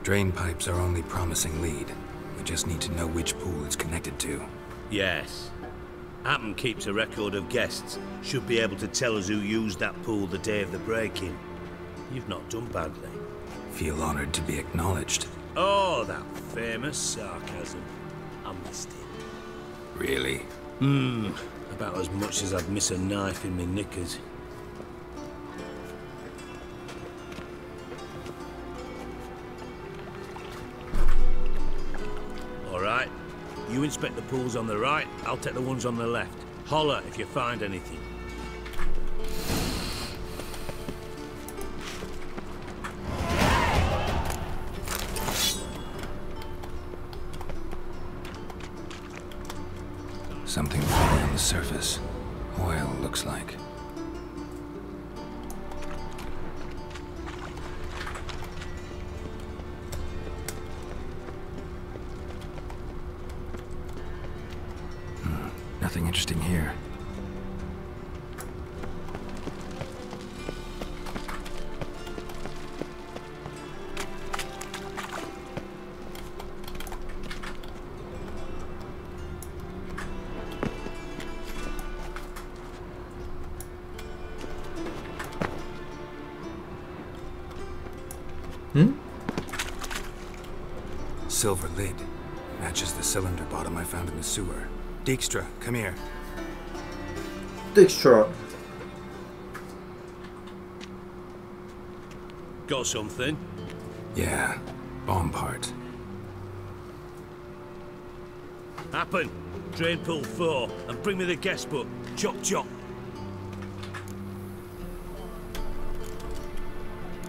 Drain pipes are only promising lead. We just need to know which pool it's connected to. Yes. Happen keeps a record of guests. Should be able to tell us who used that pool the day of the break-in. You've not done badly. Feel honored to be acknowledged. Oh, that famous sarcasm. I missed it. Really? About as much as I'd miss a knife in my knickers. All right. You inspect the pools on the right, I'll take the ones on the left. Holler if you find anything. Something floating on the surface. Oil, looks like. Nothing interesting here. Silver lid. Matches the cylinder bottom I found in the sewer. Dijkstra, come here. Dijkstra. Got something? Yeah, bomb part. Happen. Drain pool 4 and bring me the guest book. Chop chop.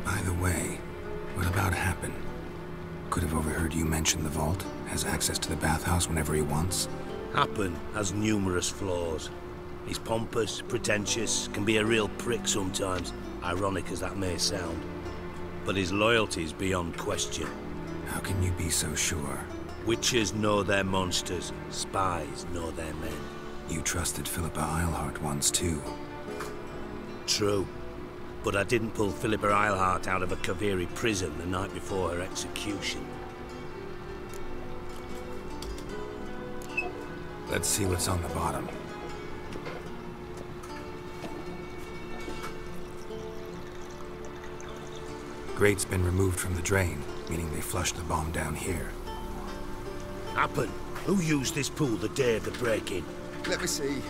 By the way, what about Happen? Could have overheard you mention the vault. Has access to the bathhouse whenever he wants. Happen has numerous flaws. He's pompous, pretentious, can be a real prick sometimes, ironic as that may sound. But his loyalty's beyond question. How can you be so sure? Witches know their monsters, spies know their men. You trusted Philippa Eilhart once too. True. But I didn't pull Philippa Eilhart out of a Kaviri prison the night before her execution. Let's see what's on the bottom. Grate's been removed from the drain, meaning they flushed the bomb down here. happened? Who used this pool the day of the break-in? Let me see.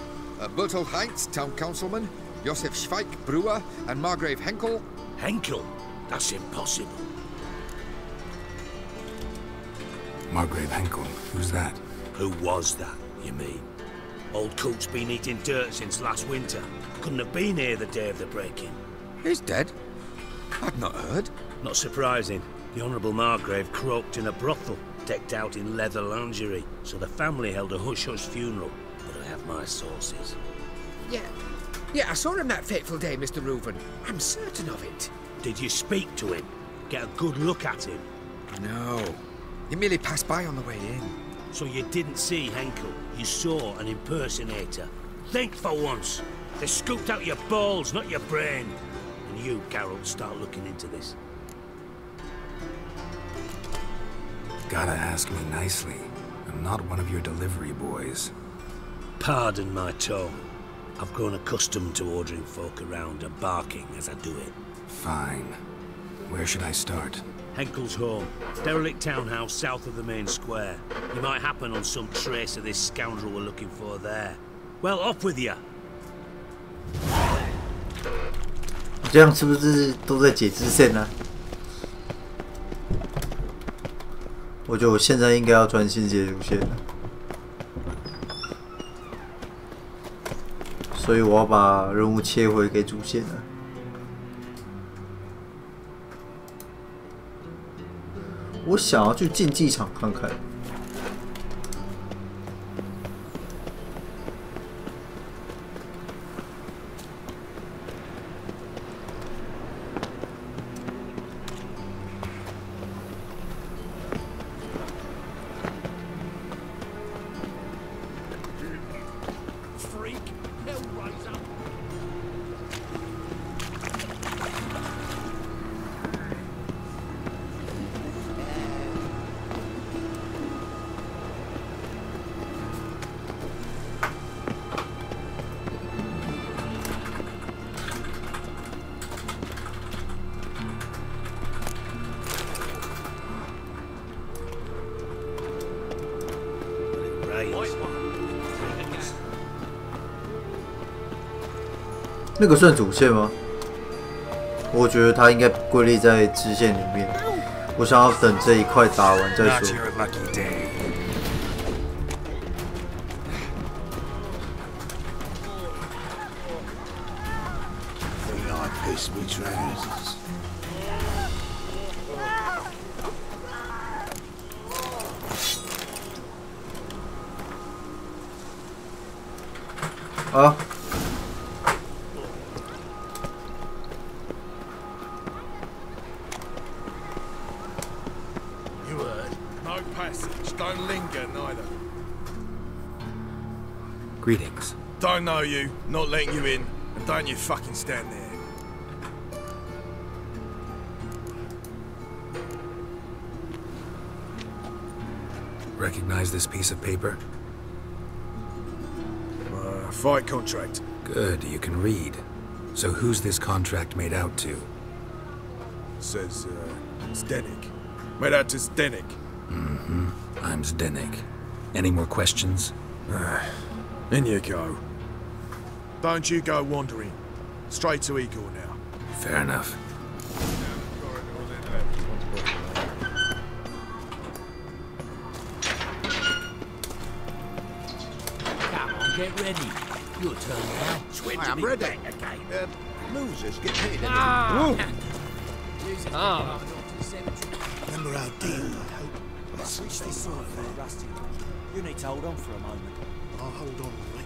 Bertold Heinz, town councilman, Josef Schweik, brewer, and Margrave Henkel. Henkel? That's impossible. Margrave Henkel? Who's that? Who was that, you mean? Old Coot's been eating dirt since last winter. Couldn't have been here the day of the break-in. He's dead? I'd not heard. Not surprising. The Honourable Margrave croaked in a brothel, decked out in leather lingerie, so the family held a hush-hush funeral. But I have my sources. Yeah, I saw him that fateful day, Mr. Reuven. I'm certain of it. Did you speak to him? Get a good look at him? No. He merely passed by on the way in. So you didn't see Henkel, you saw an impersonator. Think for once. They scooped out your balls, not your brain. And you, Geralt, start looking into this. Gotta ask me nicely. I'm not one of your delivery boys. Pardon my tone. I've grown accustomed to ordering folk around and barking as I do it. Fine. Where should I start? Henkel's home. Derelict townhouse south of the main square. You might happen on some trace of this scoundrel we're looking for there. Well, off with you. 这样是不是都在解支线呢？我觉得我现在应该要专心解主线了，所以我要把任务切回给主线了。我想要去竞技场看看。那个算主线吗？我觉得它应该归类在支线里面。我想要等这一块打完再说。啊！ Greetings. Don't know you, not letting you in, and don't you fucking stand there. Recognize this piece of paper? Fight contract. Good, you can read. So who's this contract made out to? It says, Zdenek. Made out to Zdenek. Mm-hmm. I'm Zdenek. Any more questions? In you go. Don't you go wandering. Straight to Igor now. Fair enough. Come on, get ready. Your turn now. I'm ready. Again. Losers get paid. Remember our deal, I hope. Let's switch this on there, Rusty. You need to hold on for a moment. I'll hold on, mate.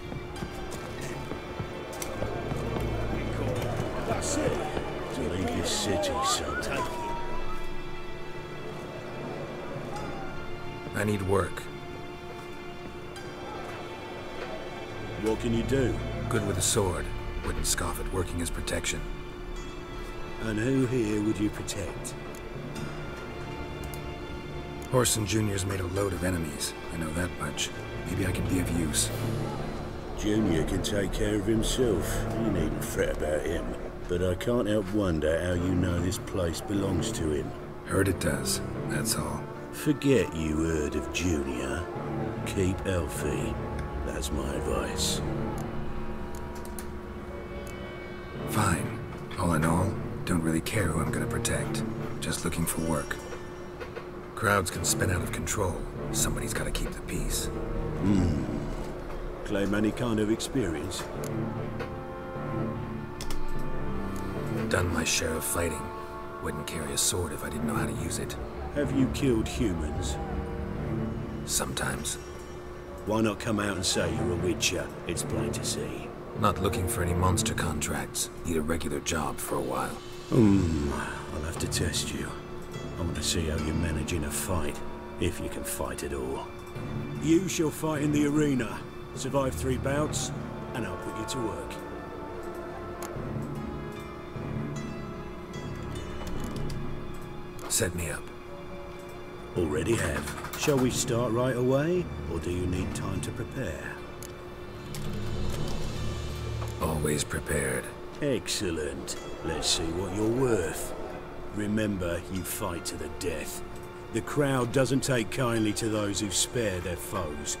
That's it. To leave this city, son. Take it. I need work. What can you do? Good with a sword. Wouldn't scoff at working as protection. And who here would you protect? Horson Jr.'s made a load of enemies. I know that much. Maybe I can be of use. Junior can take care of himself. You needn't fret about him. But I can't help wonder how you know this place belongs to him. Heard it does, that's all. Forget you heard of Junior. Keep healthy. That's my advice. Fine. All in all, don't really care who I'm gonna protect. Just looking for work. Crowds can spin out of control. Somebody's gotta keep the peace. Claim any kind of experience? Done my share of fighting. Wouldn't carry a sword if I didn't know how to use it. Have you killed humans? Sometimes. Why not come out and say you're a witcher? It's plain to see. Not looking for any monster contracts. Need a regular job for a while. I'll have to test you. I want to see how you manage in a fight, if you can fight at all. You shall fight in the arena, survive 3 bouts, and I'll put you to work. Set me up. Already have. Shall we start right away, or do you need time to prepare? Always prepared. Excellent. Let's see what you're worth. Remember, you fight to the death. The crowd doesn't take kindly to those who spare their foes.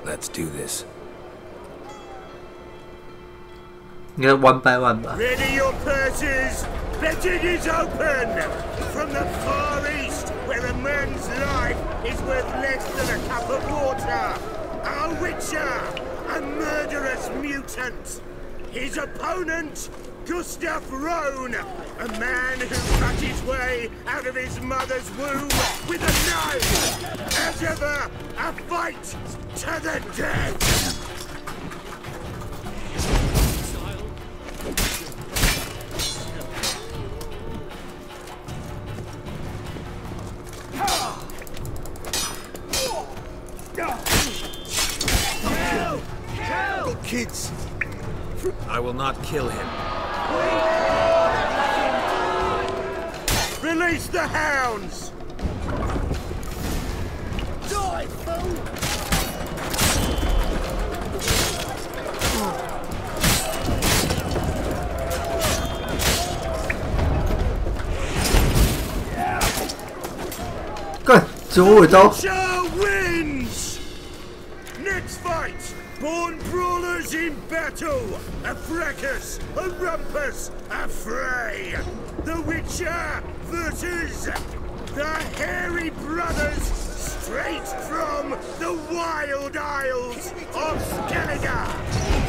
Let's do this. 应该1 by 1吧。 Ready your purses! Betting is open! From the far east, where a man's life is worth less than a cup of water, a witcher, a murderous mutant. His opponent, Gustav Rohn, a man who cut his way out of his mother's womb with a knife. As ever, a fight to the death. Kids! I will not kill him. Release the hounds! Die, fool!干，折尾刀。 wins! Next fight! Born brawlers in battle! A fracas! A rumpus! A fray! The Witcher versus the Hairy Brothers, straight from the wild isles of Skellige!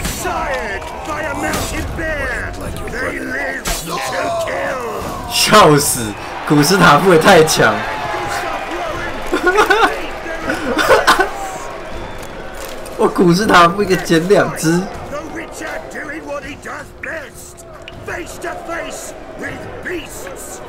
Sired by a mountain bear! They live to kill! 笑死，古斯塔夫也太强。我古斯塔夫一个捡2只。 The Witcher doing what he does best, face to face with beasts.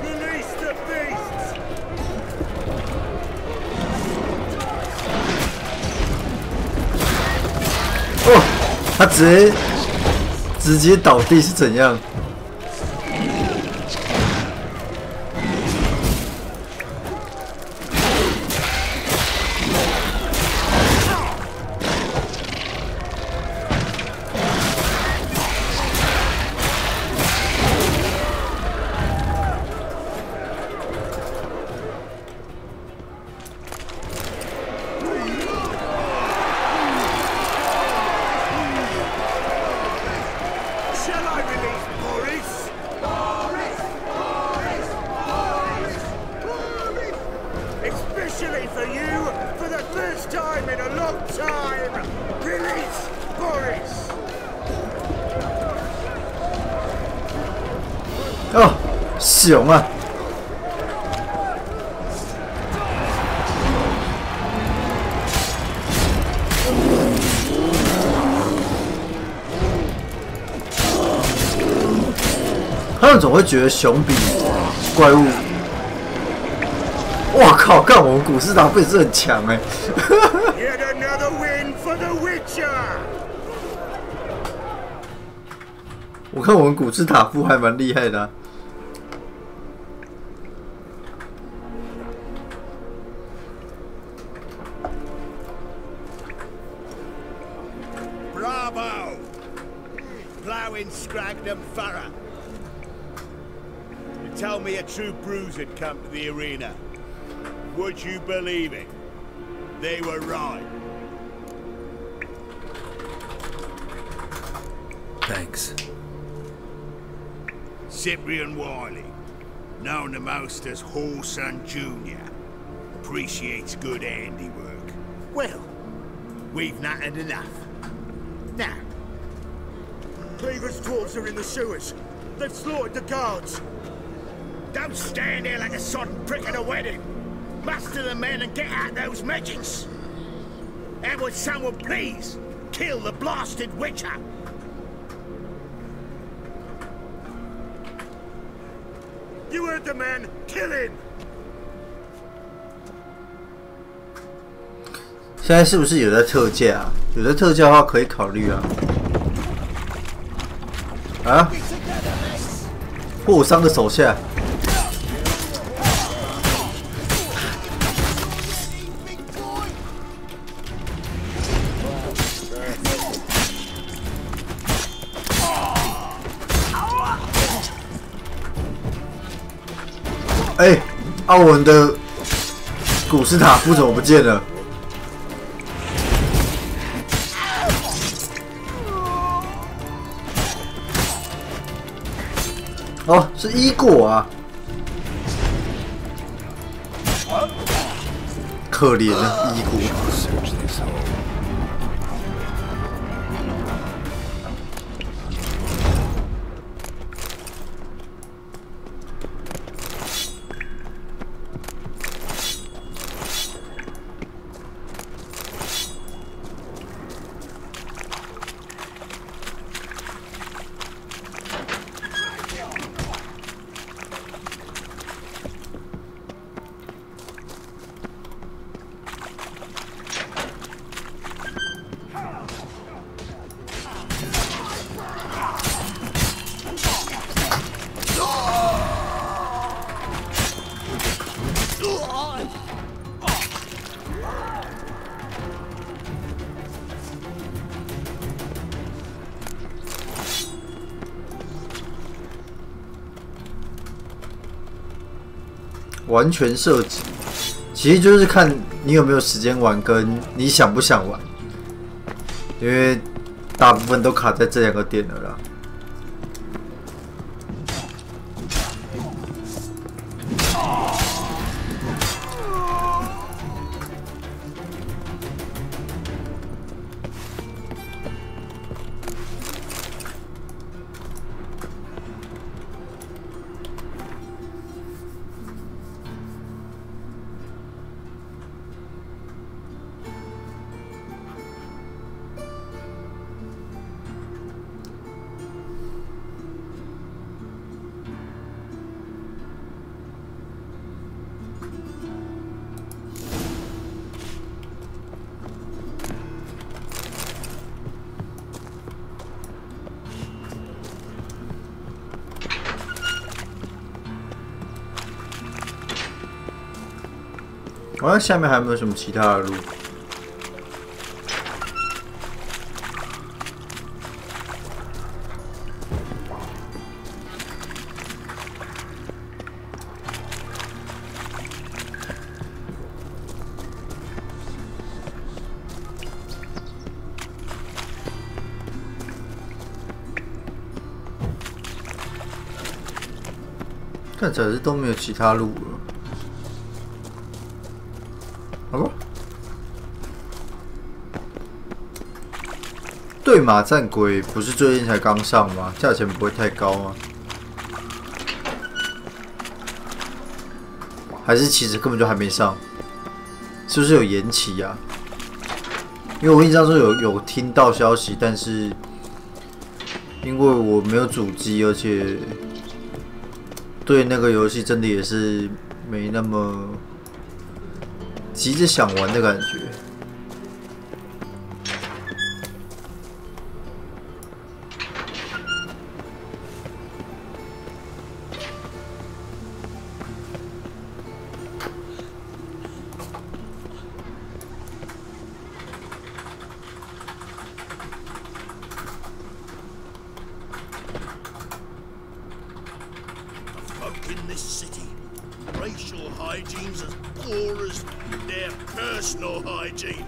Release the beasts! 哦，他直接倒地是怎样？ Shall I release Boris? Especially for you, for the first time in a long time! Release Boris! 哦，熊啊！他们总会觉得熊比怪物。哇靠！干我们古斯塔夫也是很强哎。Yet another win for the Witcher! 我看我们古斯塔夫还蛮厉害的、啊。Bravo! Ploughing Scragnum Thorough. You tell me a true bruise had come to the arena. Would you believe it? They were right. Thanks. Cyprian Wiley, known the most as Whoreson Jr., appreciates good handiwork. Well, we've nattered enough. Now, Cleaver's dwarves are in the sewers. They've slaughtered the guards. Don't stand there like a sodden prick at a wedding. Muster the men and get out those medgings. And would someone please kill the blasted Witcher? You heard the man. Kill him. 现在是不是有在特价啊？有在特价的话可以考虑啊。啊！霍桑的手下。哎，奥文的古斯塔夫怎么不见了？哦，是伊果啊！可怜的伊果。完全射击，其实就是看你有没有时间玩，跟你想不想玩，因为大部分都卡在这两个点了啦。我看下面还有没有什么其他的路？看起来是都没有其他路了。好吧，对马战鬼不是最近才刚上吗？价钱不会太高吗？还是其实根本就还没上？是不是有延期啊？因为我印象中有听到消息，但是因为我没有主机，而且对那个游戏真的也是没那么急着想玩的感觉。In this city, racial hygiene's as poor as their personal hygiene.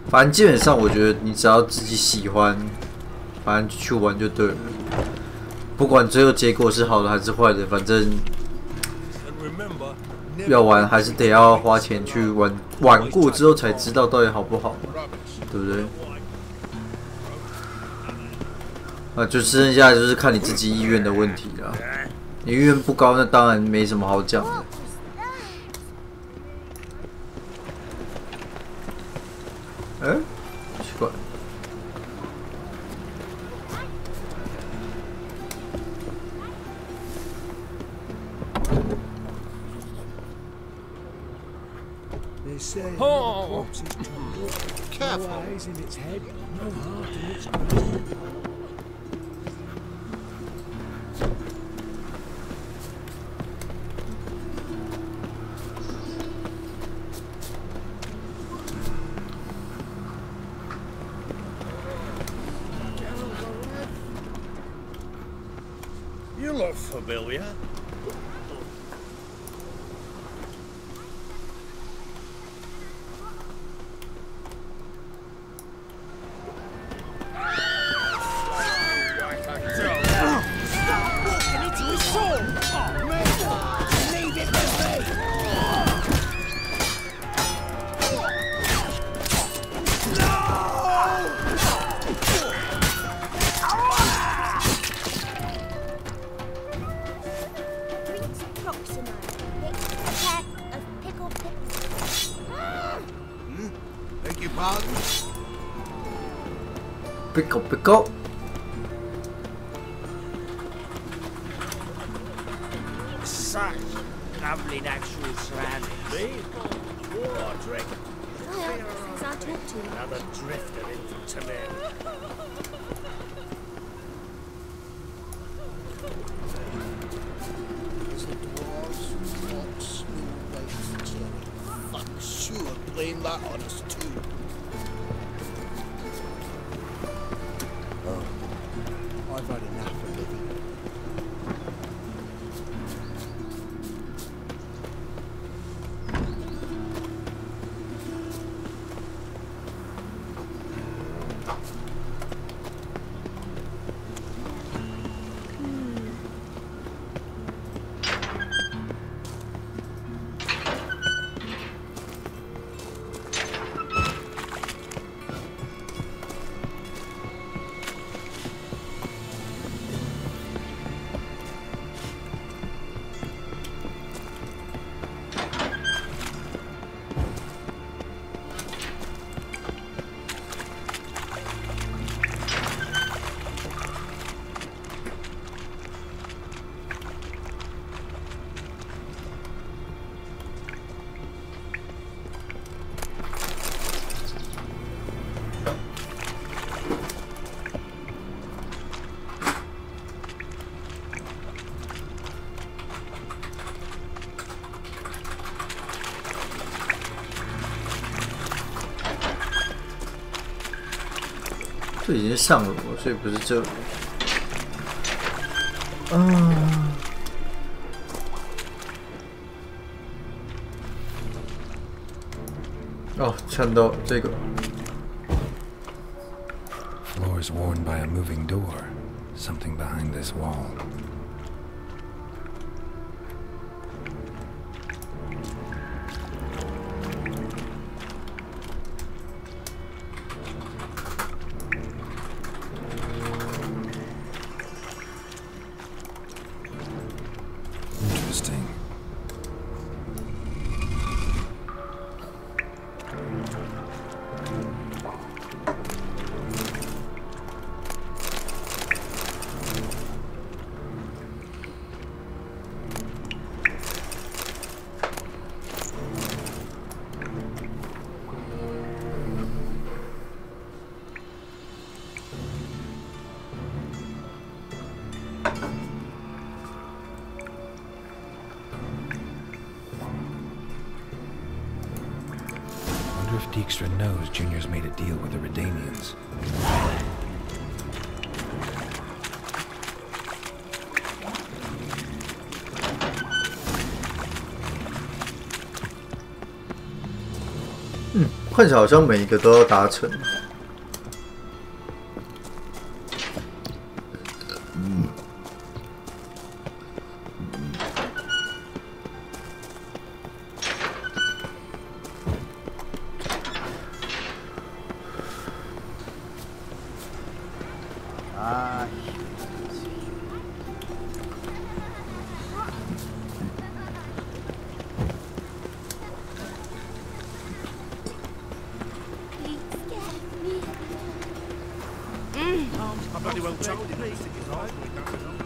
反正基本上，我觉得你只要自己喜欢，反正就去玩就对了。不管最后结果是好的还是坏的，反正要玩还是得要花钱去玩，玩过之后才知道到底好不好嘛，对不对？啊，就剩下就是看你自己意愿的问题啦。你意愿不高，那当然没什么好讲的。奇怪。Oh! Careful! No eyes in its head, no heart in its brain. You look familiar. Pickle, pickle. Such lovely natural surroundings. Me? War drink. Who's I talk to? Another drifter into men. It's the dwarves, fox, new waves, cherry. Fuck, sure, blame that on us too. I've had enough of living.这已经上楼了，所以不是这里。哦，看到这个。 Floors worn by a moving door. Something behind this wall. Interesting. Dijkstra knows Junior's made a deal with the Redanians.看起来好像每一个都要达成。I bloody well told him to stick his eyes where he don't belong.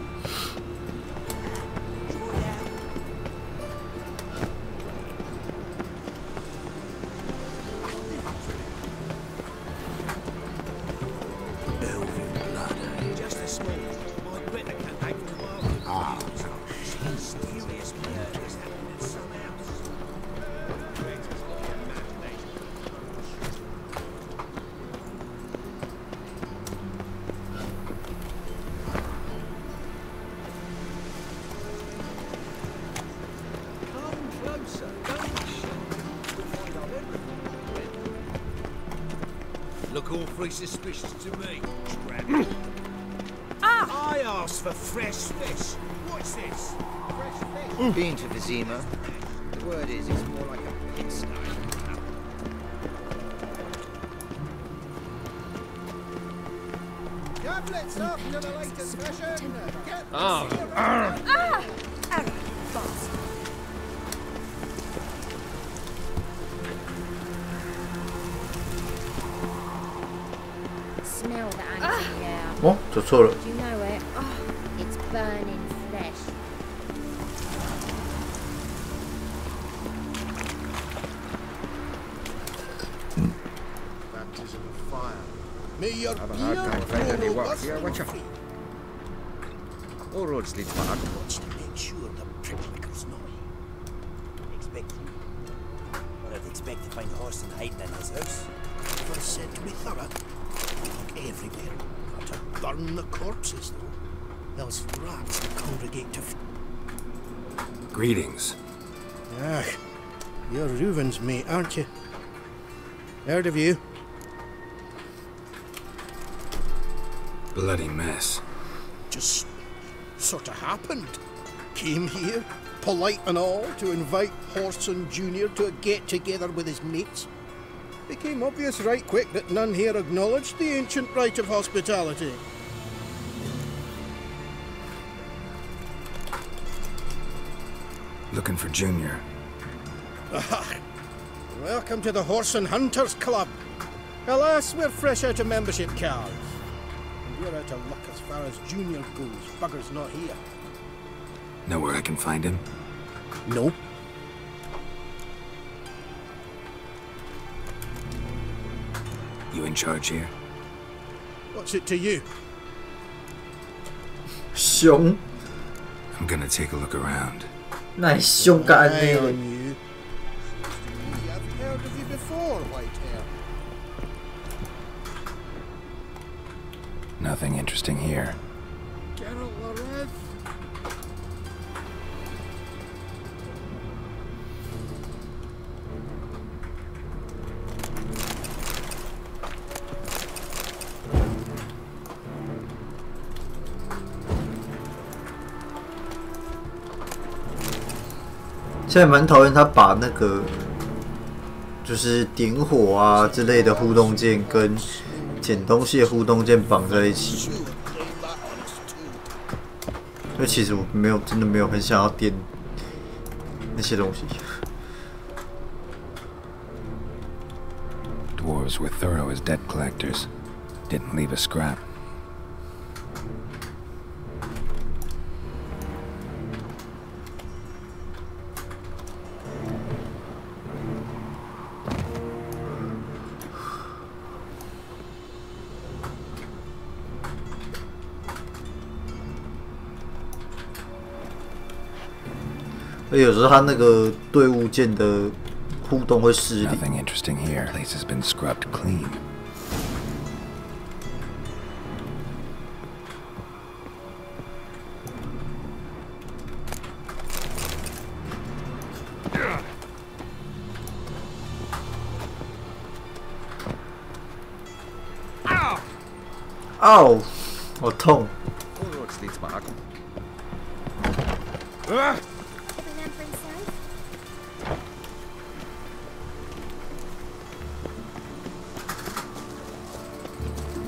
Elven blood, eh? Just a small. My Greta can hang for a while. Ah. Mysterious murders happening in some house. Look awfully suspicious to me, Scrap. I asked for fresh fish. What's this? Fresh fish? Been to Vizima. The word is, it's more like a pigsty. Tablets up to the latest version. Smell the ants in the air. 哦，走错了。 Do you know it? Oh, it's burning flesh. Baptism of fire. May your Have a hard time finding any work here, won't you? All roads lead back. Watch to make sure the pricklickers know. Expect you. Or I'd expect to find Horson hiding in his house. Never said to be thorough. We look everywhere. Got to burn the corpses, though. Else rats will congregate to Greetings. Ah, you're Reuven's mate, aren't you? Heard of you. Bloody mess. Just sort of happened. Came here, polite and all, to invite Horson Jr. to a get-together with his mates. Became obvious right quick that none here acknowledged the ancient rite of hospitality. Looking for Junior. Ah, welcome to the Horse and Hunters Club. Alas, we're fresh out of membership cards. And we're out of luck as far as Junior goes. Bugger's not here. Know where I can find him? No. You in charge here? What's it to you?凶， I'm gonna take a look around. 那凶干 Eye 呢 on？you. I've heard of you before, Whitehair. Nothing interesting here. Geralt Loreth. 现在蛮讨厌他把那个就是点火啊之类的互动键跟捡东西的互动键绑在一起，因为其实我真的没有很想要点那些东西。Dwarves were thorough as debt collectors. Didn't leave a scrap.而有时候他那个对物件的互动会失灵。 Nothing interesting here. Place has been scrubbed clean. Ow! 好痛！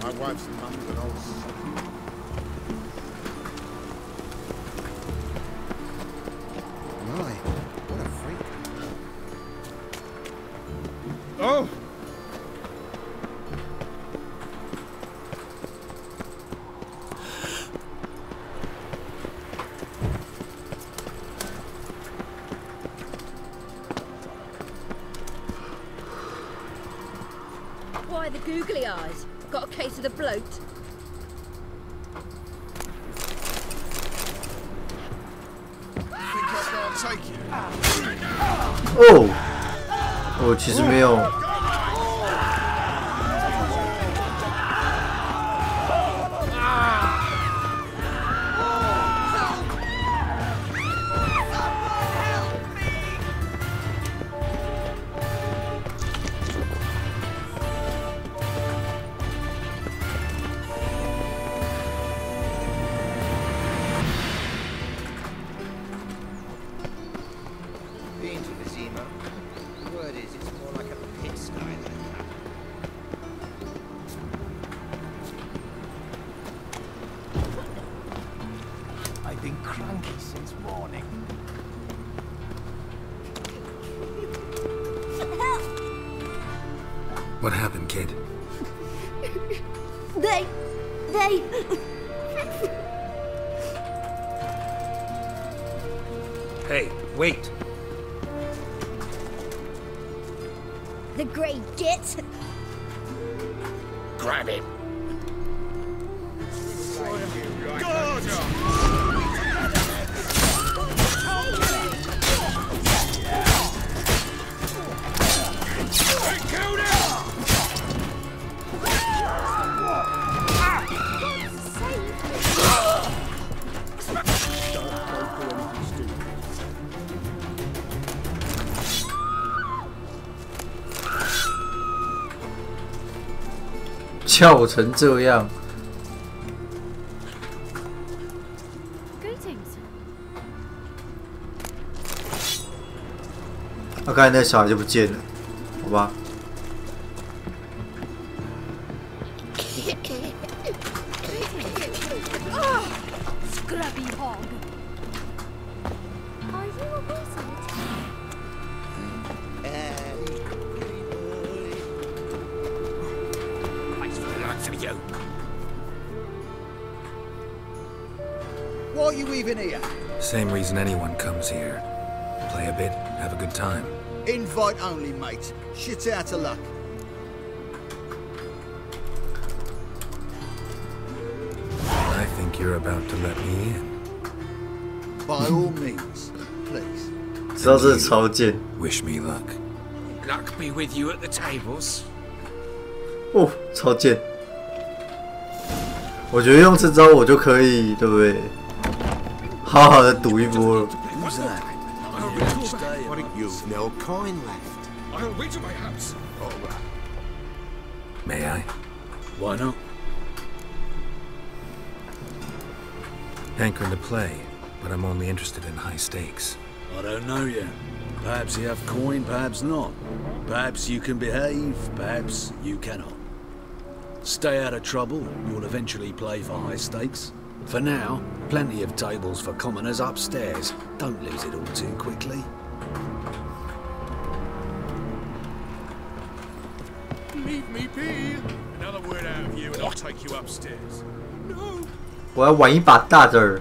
My wife's mum's an old My, what a freak. Oh! Why the googly eyes? Got a case of the bloat? Think I can't take it? 哦，我其实没有。Been to the Zima. The word is, it's more like a pigsty than that. I've been cranky since morning. What happened, kid? They... Hey, wait. The grey git. Grab him.翘成这样， Greetings. 那刚才那小孩就不见了，好吧？ Scrubby hog. Are you a wizard? Thanks for the likes of you. Why are you even here? Same reason anyone comes here. Play a bit, have a good time. Invite only, mate. Shit out of luck. I think you're about to let me in. By all means, please. 知道这是超贱。 Wish me luck. Luck be with you at the tables. 哦，超贱！我觉得用这招我就可以，对不对？好好的赌一波了。 Who's that? You've no coin left. I'll wait to my house. All right. May I? Why not? Hankering to play, but I'm only interested in high stakes. I don't know yet. Perhaps you have coin, perhaps not. Perhaps you can behave, perhaps you cannot. Stay out of trouble, you'll eventually play for high stakes. For now, plenty of tables for commoners upstairs. Don't lose it all too quickly. Leave me be. Another word out of you and I'll take you upstairs. No. 我要玩一把大的。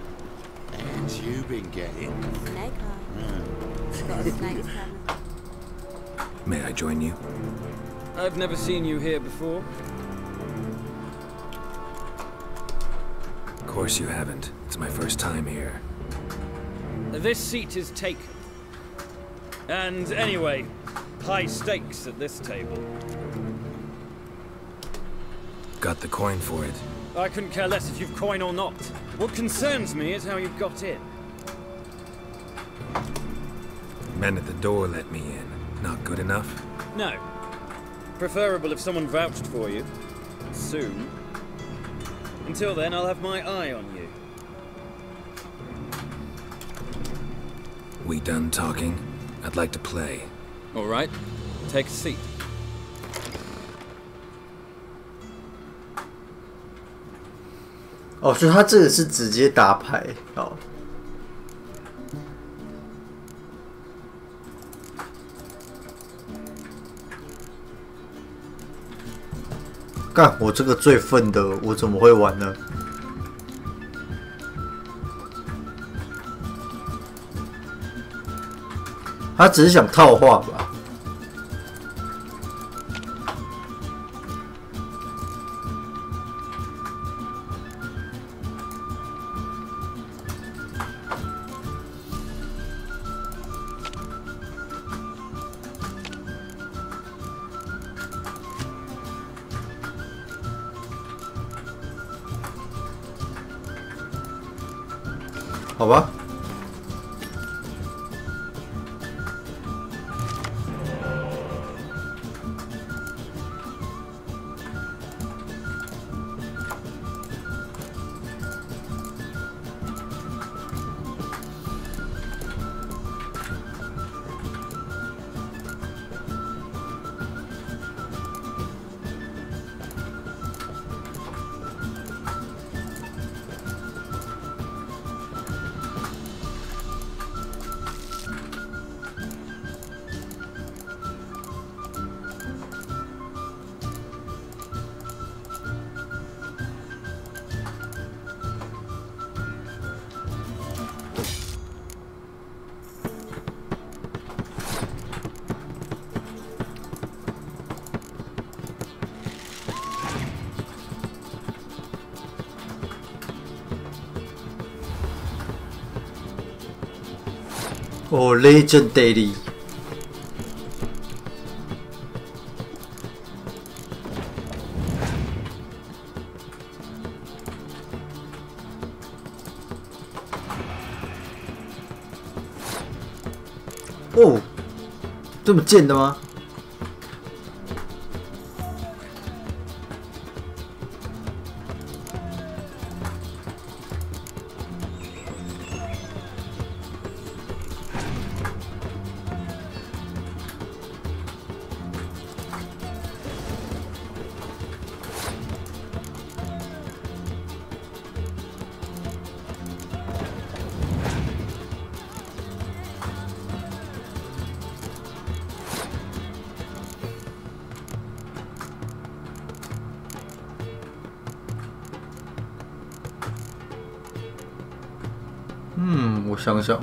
And you've been getting Snake eye. Got a snake's head. May I join you? I've never seen you here before. Of course you haven't. It's my first time here. This seat is taken. And anyway, high stakes at this table. Got the coin for it. I couldn't care less if you've coin or not. What concerns me is how you've got in. Men at the door let me in. Not good enough? No. Preferable if someone vouched for you. Soon. Until then, I'll have my eye on you. We done talking? I'd like to play. All right. Take a seat.哦，所以他这个是直接打牌哦。干，我这个最笨的，我怎么会玩呢？他只是想套话吧。 好吧。哦 ，legendary。哦，这么贱的吗？我想想。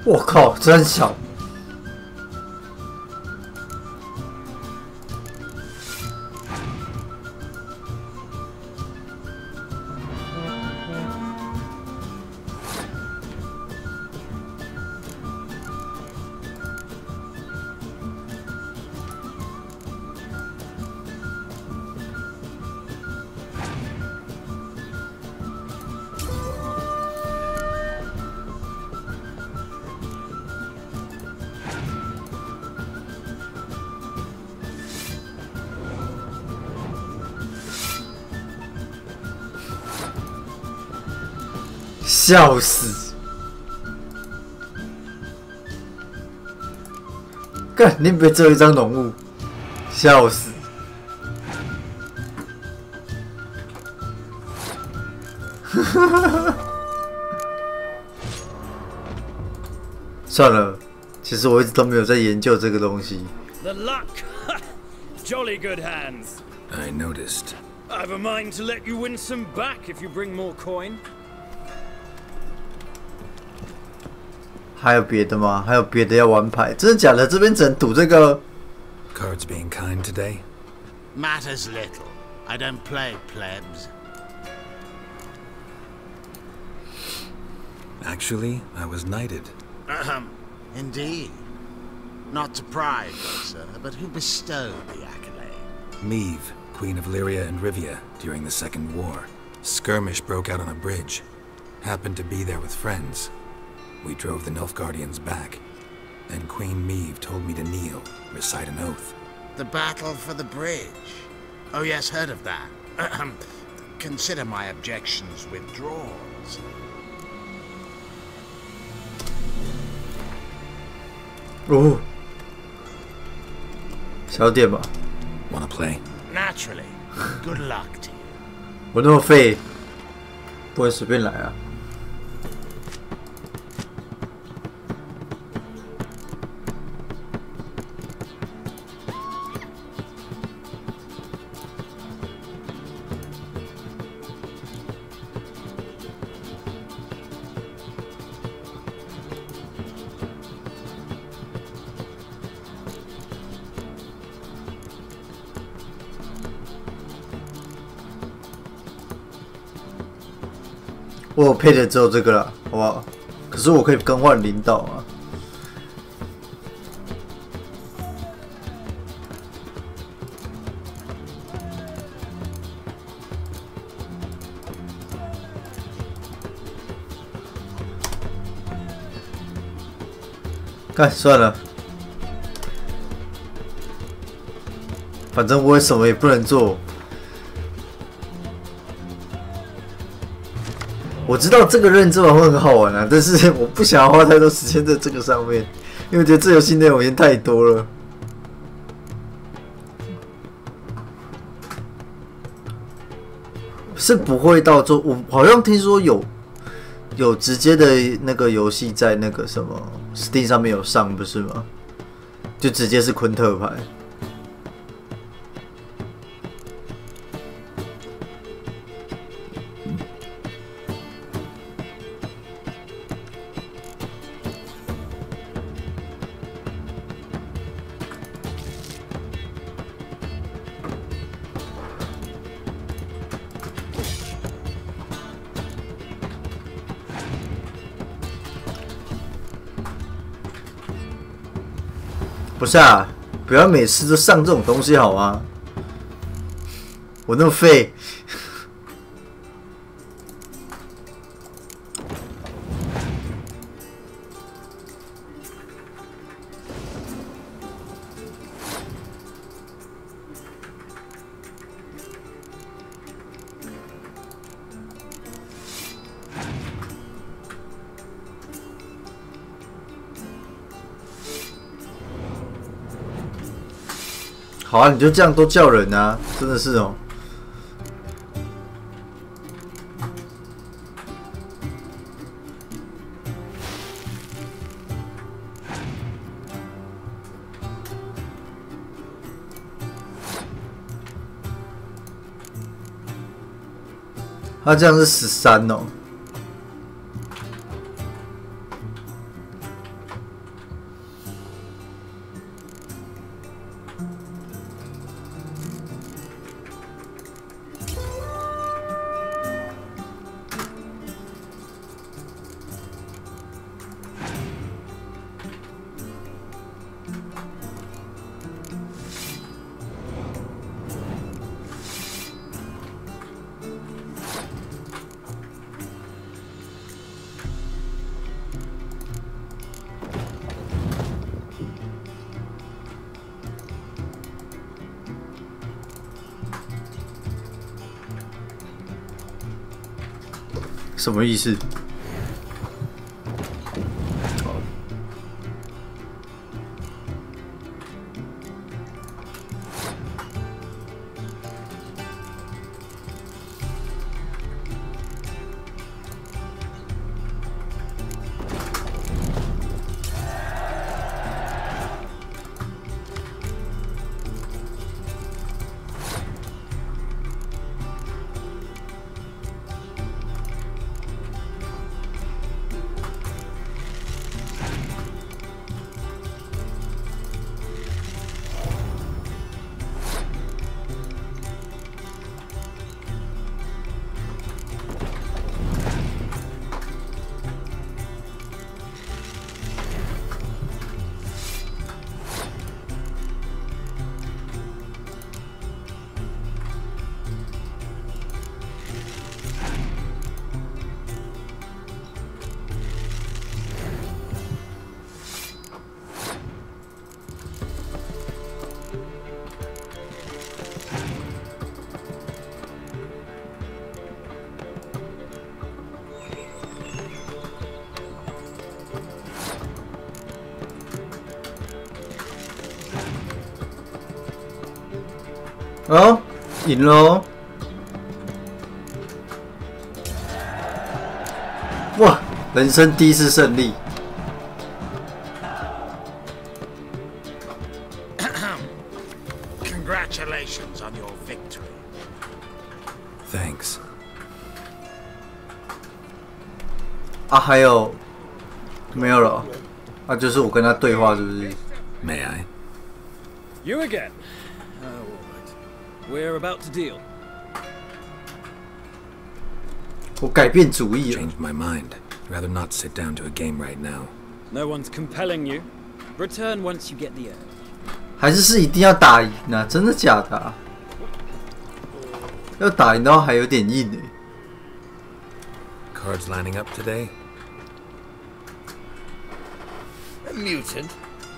我靠，真小！笑死！干，你别只有一张浓雾，笑死！算了，其实我一直都没有在研究这个东西。The luck! Jolly good hands. I noticed. I've a mind to let you win some back if you bring more coin. 还有别的吗？还有别的要玩牌？真的假的？这边只能赌这个。Cards being kind today? Matters little. I don't play plebs. Actually, I was knighted. Indeed. Not to pride, sir, but who bestowed the accolade? Meve, Queen of Lyria and Rivia, during the Second War. Skirmish broke out on a bridge. Happened to be there with friends. We drove the Nilfgaardians back. Then Queen Meve told me to kneel, recite an oath. The battle for the bridge. Oh yes, heard of that. Consider my objections withdrawn. 哦，小点吧。Wanna play? Naturally. Good luck to you. 我那么废，不会随便来啊。我有配的只有这个了，好不好？可是我可以更换领导啊。干算了，反正我什么也不能做。我知道这个认证会很好玩啊，但是我不想要花太多时间在这个上面，因为我觉得这游戏内容已经太多了。是不会到做，我好像听说有直接的那个游戏在那个什么 Steam 上面有上，不是吗？就直接是昆特牌。不是啊，不要每次都上这种东西好吗？我那么废。好啊，你就这样都叫人啊，真的是哦。他这样是13哦。什么意思？哦，赢喽！哇，人生第一次胜利。Congratulations on your victory. Thanks. 啊，还有没有了？啊，就是我跟他对话，是不是 May I? You again? Oh, all right. We're about to deal. 我改变主意了。 Changed my mind. Rather not sit down to a game right now. No one's compelling you. Return once you get the urge. 还是一定要打赢啊？真的假的啊？要打赢的话还有点硬哎。Cards lining up today? A mutant?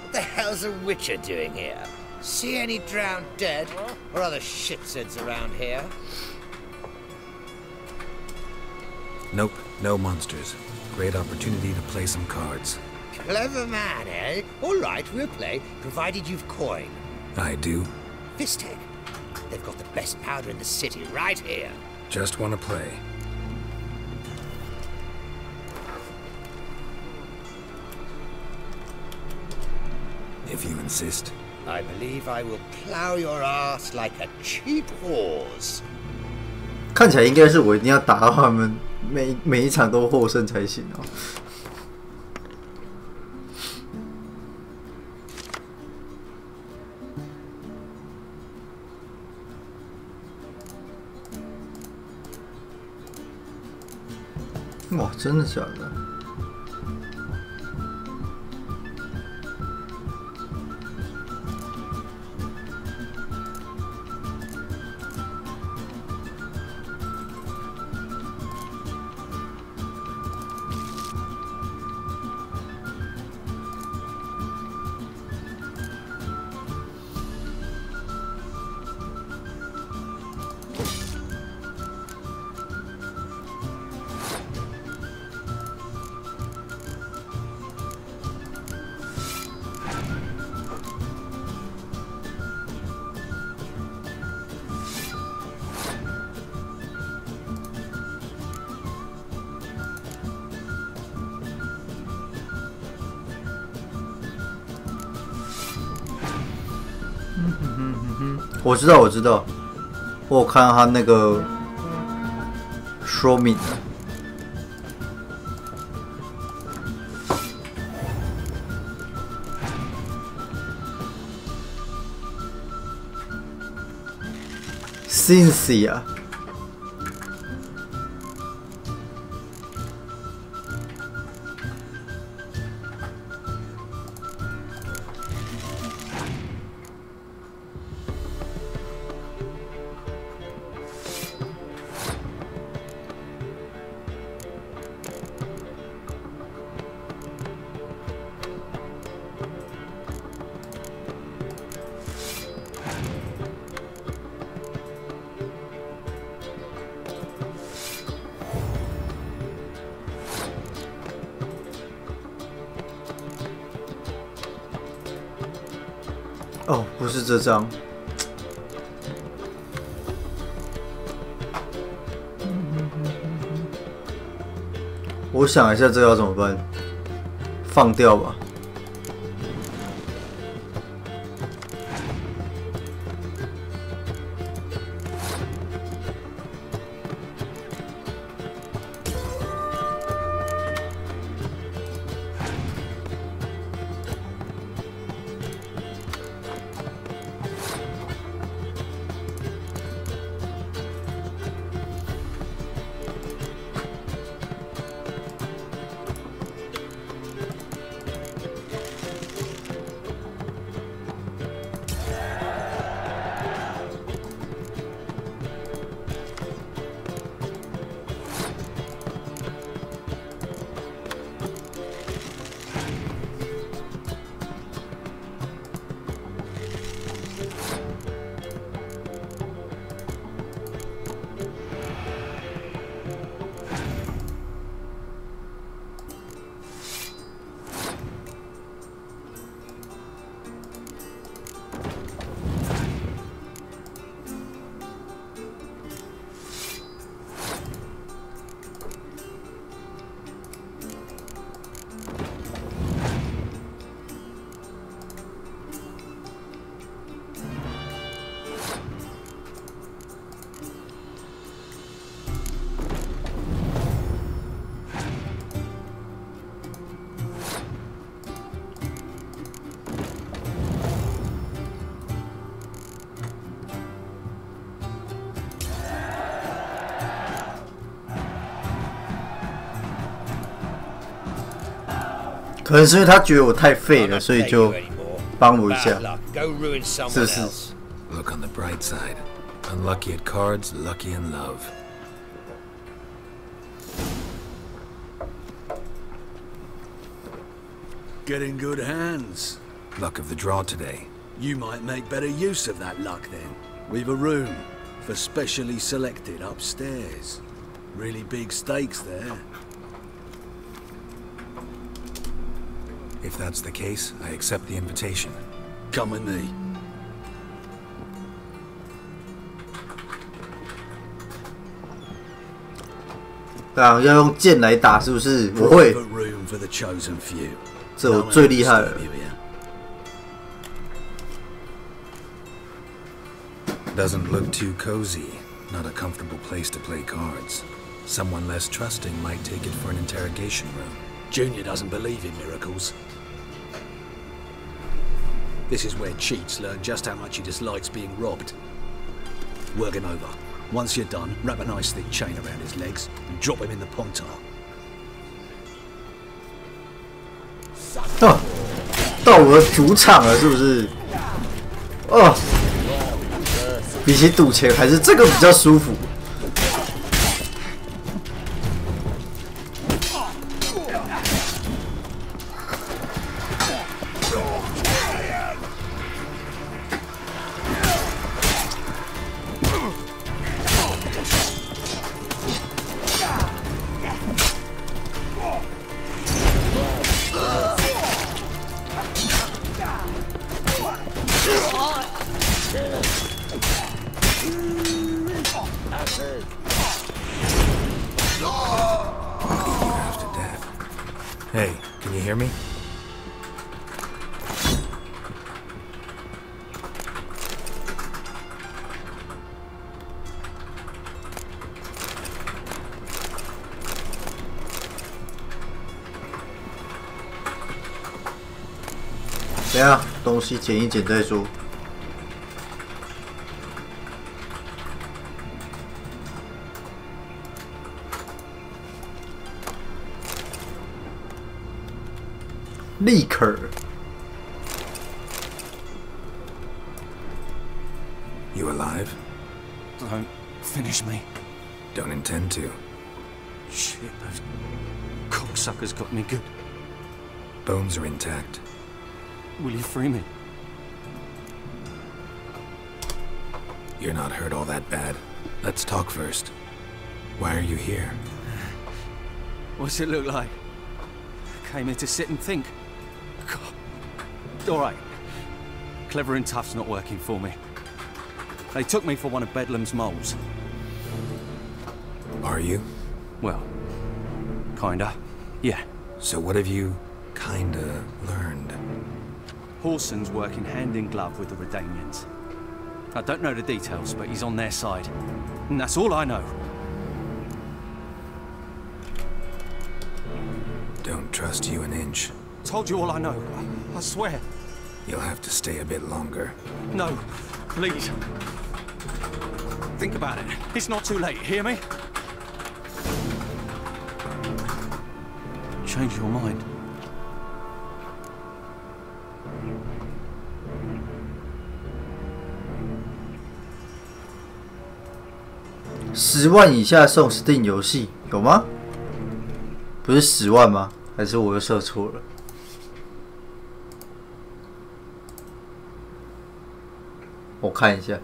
What the hell's a witcher doing here? See any drowned dead or other shitsuds around here? Nope, no monsters. Great opportunity to play some cards. Clever man, eh? All right, we'll play, provided you've coin. I do. Fistech. They've got the best powder in the city right here. Just want to play. If you insist. I believe I will plow your ass like a cheap horse. 看起来应该是我一定要打到他们每一场都获胜才行哦。哇，真的假的？我知道，我有看到他那个说明了。Cynthia。哦，不是这张。我想一下，这个要怎么办？放掉吧。可能是因为他觉得我太废了，所以就帮我一下，是不是 ？Look on the bright side. Unlucky at cards, lucky in love. Get in good hands. Luck of the draw today. You might make better use of that luck then. We've a room for specially selected upstairs. Really big stakes there. If that's the case, I accept the invitation. Come with me. 啊，要用剑来打，是不是？我会。这我最厉害了。Doesn't look too cozy. Not a comfortable place to play cards. Someone less trusting might take it for an interrogation room. Junior doesn't believe in miracles. This is where cheats learn just how much he dislikes being robbed. Work him over. Once you're done, wrap a nice thick chain around his legs and drop him in the pontar. 哦，到我的主场了，是不是？哦，比起赌钱，还是这个比较舒服。Hey, can you hear me? 等一下，东西捡一捡再说。立刻。You alive? Don't finish me. Don't intend to. Shit, those cocksuckers got me good. Bones are intact. Will you free me? You're not hurt all that bad. Let's talk first. Why are you here? What's it look like? Came here to sit and think. God. All right. Clever and tough's not working for me. They took me for one of Bedlam's moles. Are you? Well, kinda. Yeah. So what have you kinda learned? Horson's working hand in glove with the Redanians. I don't know the details, but he's on their side. And that's all I know. Don't trust you an inch. Told you all I know. I swear. You'll have to stay a bit longer. No, please. Think about it. It's not too late, hear me? Change your mind. 10万以下送 Steam 游戏有吗？不是10万吗？还是我又设错了？我看一下。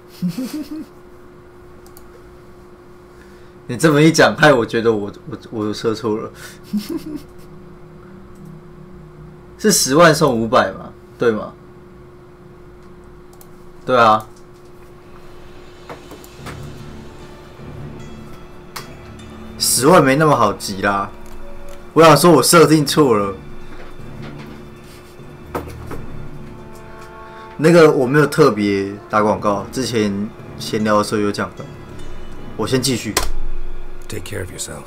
你这么一讲，害我觉得我设错了。是10万送500吗？对吗？对啊。10万没那么好集啦。我想说，我设定错了。那个我没有特别打广告，之前闲聊的时候有讲到。我先继续。Take care of yourself.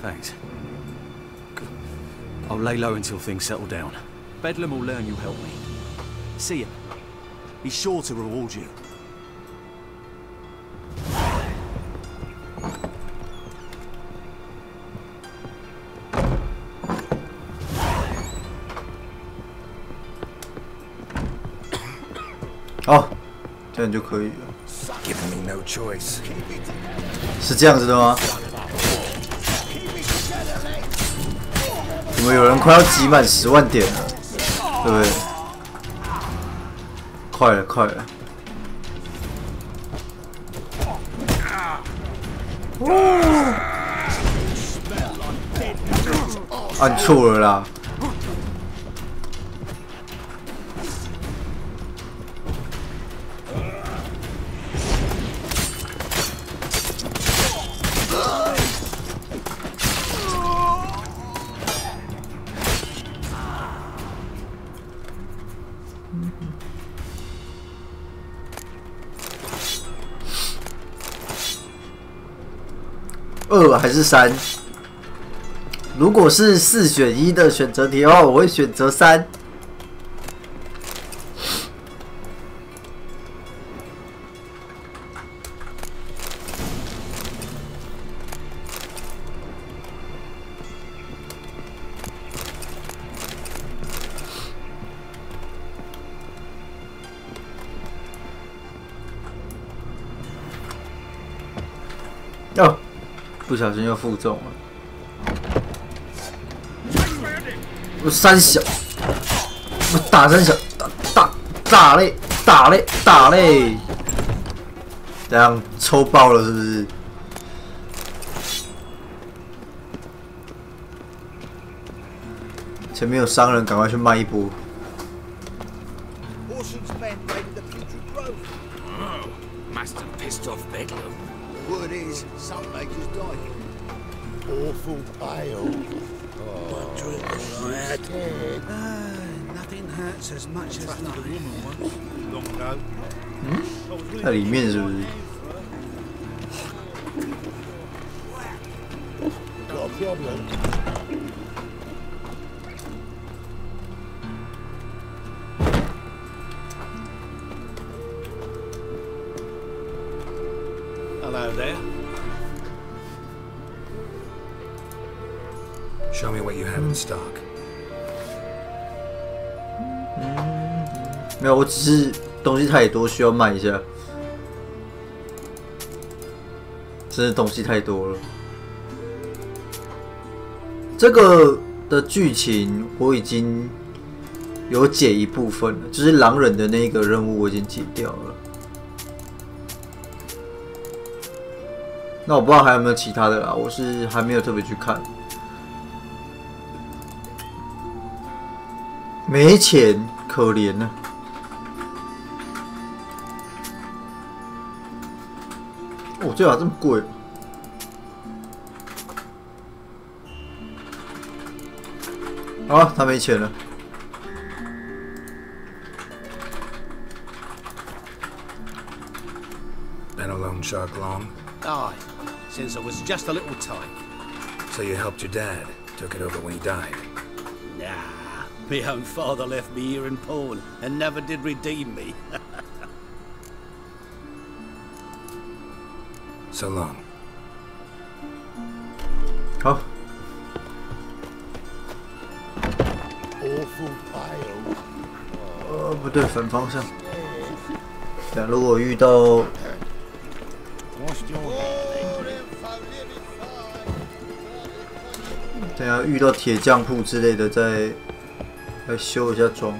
Thanks. I'll lay low until things settle down. Bedlam will learn you helped me. See him. He's sure to reward you. Oh, 这样就可以了。Giving me no choice. 是这样子的吗？我们有人快要集满10万点了，对不对？快了，快了！按错了啦！2还是3？如果是4选1的选择题的话，我会选择3。哦，不小心又负重了。我3小，我打3小，打嘞，打嘞，打嘞，这样抽爆了是不是？前面有商人，赶快去卖一波。Must have pissed off Bedlam. Word is, some makers die here. Awful pale. One drink and I had. Nothing hurts as much as lying. Long ago. 在里面是不是？ Got a problem. Hello there. Show me what you have in stock. 没有，我只是东西太多，需要卖一下。真的东西太多了。这个的剧情我已经有解一部分了，就是狼人的那个任务我已经解掉了。那我不知道还有没有其他的啦，我是还没有特别去看。没钱，可怜呢。哦，这把这么贵。好，他没钱了。Been a loan shark long? Aye, since I was just a little tyke. So you helped your dad, took it over when he died? Nah, my own father left me here in pawn and never did redeem me. So long. 好。不对，反方向。对，如果遇到，等下遇到铁匠铺之类的，再来修一下装。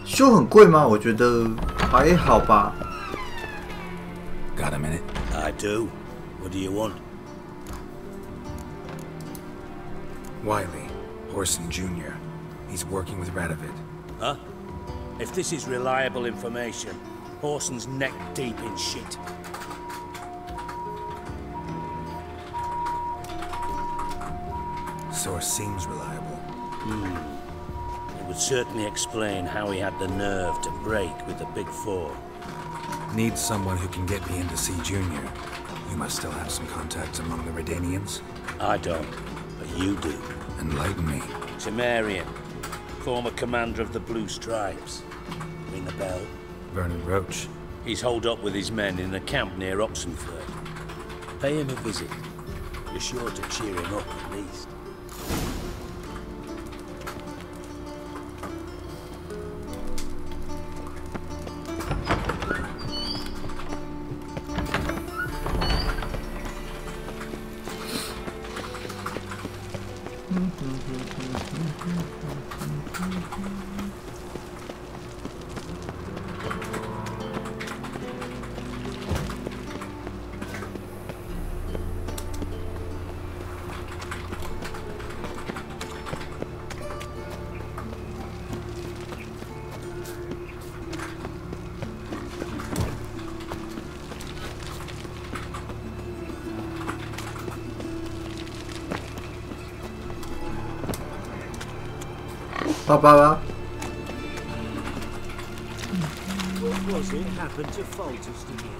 修很贵吗？我觉得还好吧。Got a minute? I do. What do you want? Wiley, Horson Jr. He's working with Radovid. Huh? If this is reliable information, Horson's neck deep in shit. Source seems reliable. It would certainly explain how he had the nerve to break with the Big Four. Need someone who can get me in to see Junior. You must still have some contacts among the Redanians? I don't, but you do. Enlighten me. Temerian, former commander of the Blue Stripes. Ring a bell? Vernon Roach. He's holed up with his men in a camp near Oxenford. Pay him a visit. You're sure to cheer him up at least. What was it happened to Foltest again?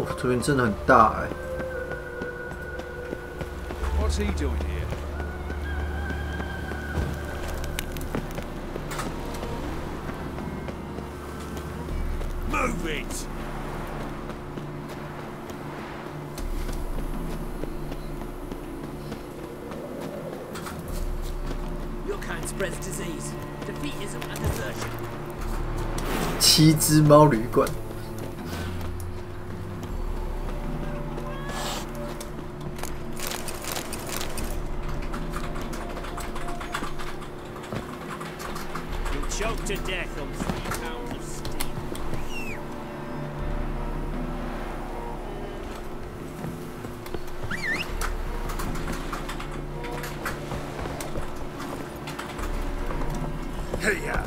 哦，这边真的很大哎。What's he doing here? Move it! Your kind spreads disease. Defeatism and desertion. 7只猫旅馆。You'll choke to death on 3 pounds of steel. Hey ya!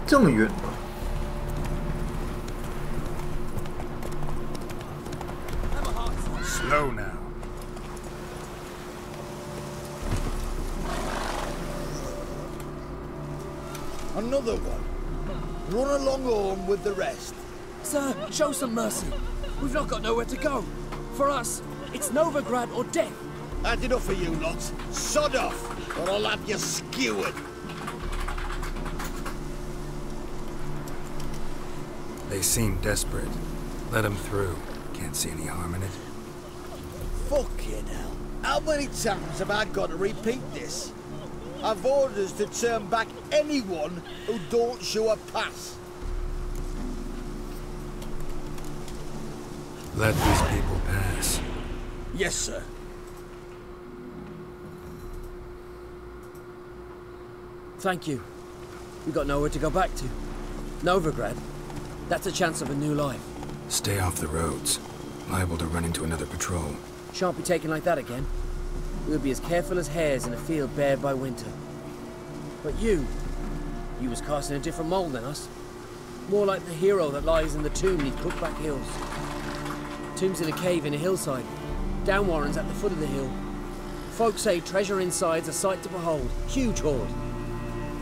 这么远吗？ Slow now. Another one. Run along home with the rest. Sir, show some mercy. We've not got nowhere to go. For us, it's Novigrad or death. Had enough of you lots. Sod off, or I'll have you skewered. They seem desperate. Let them through. Can't see any harm in it. Fucking hell. How many times have I got to repeat this? I've orders to turn back anyone who don't show a pass. Let these people pass. Yes, sir. Thank you. We've got nowhere to go back to. Novigrad. That's a chance of a new life. Stay off the roads. Liable to run into another patrol. Shan't be taken like that again. We'll be as careful as hares in a field bared by winter. But you was cast in a different mould than us. More like the hero that lies in the tomb neath Crookback Hills. Tomb's in a cave in a hillside. Down warrens at the foot of the hill. Folk say treasure inside's a sight to behold. Huge hoard.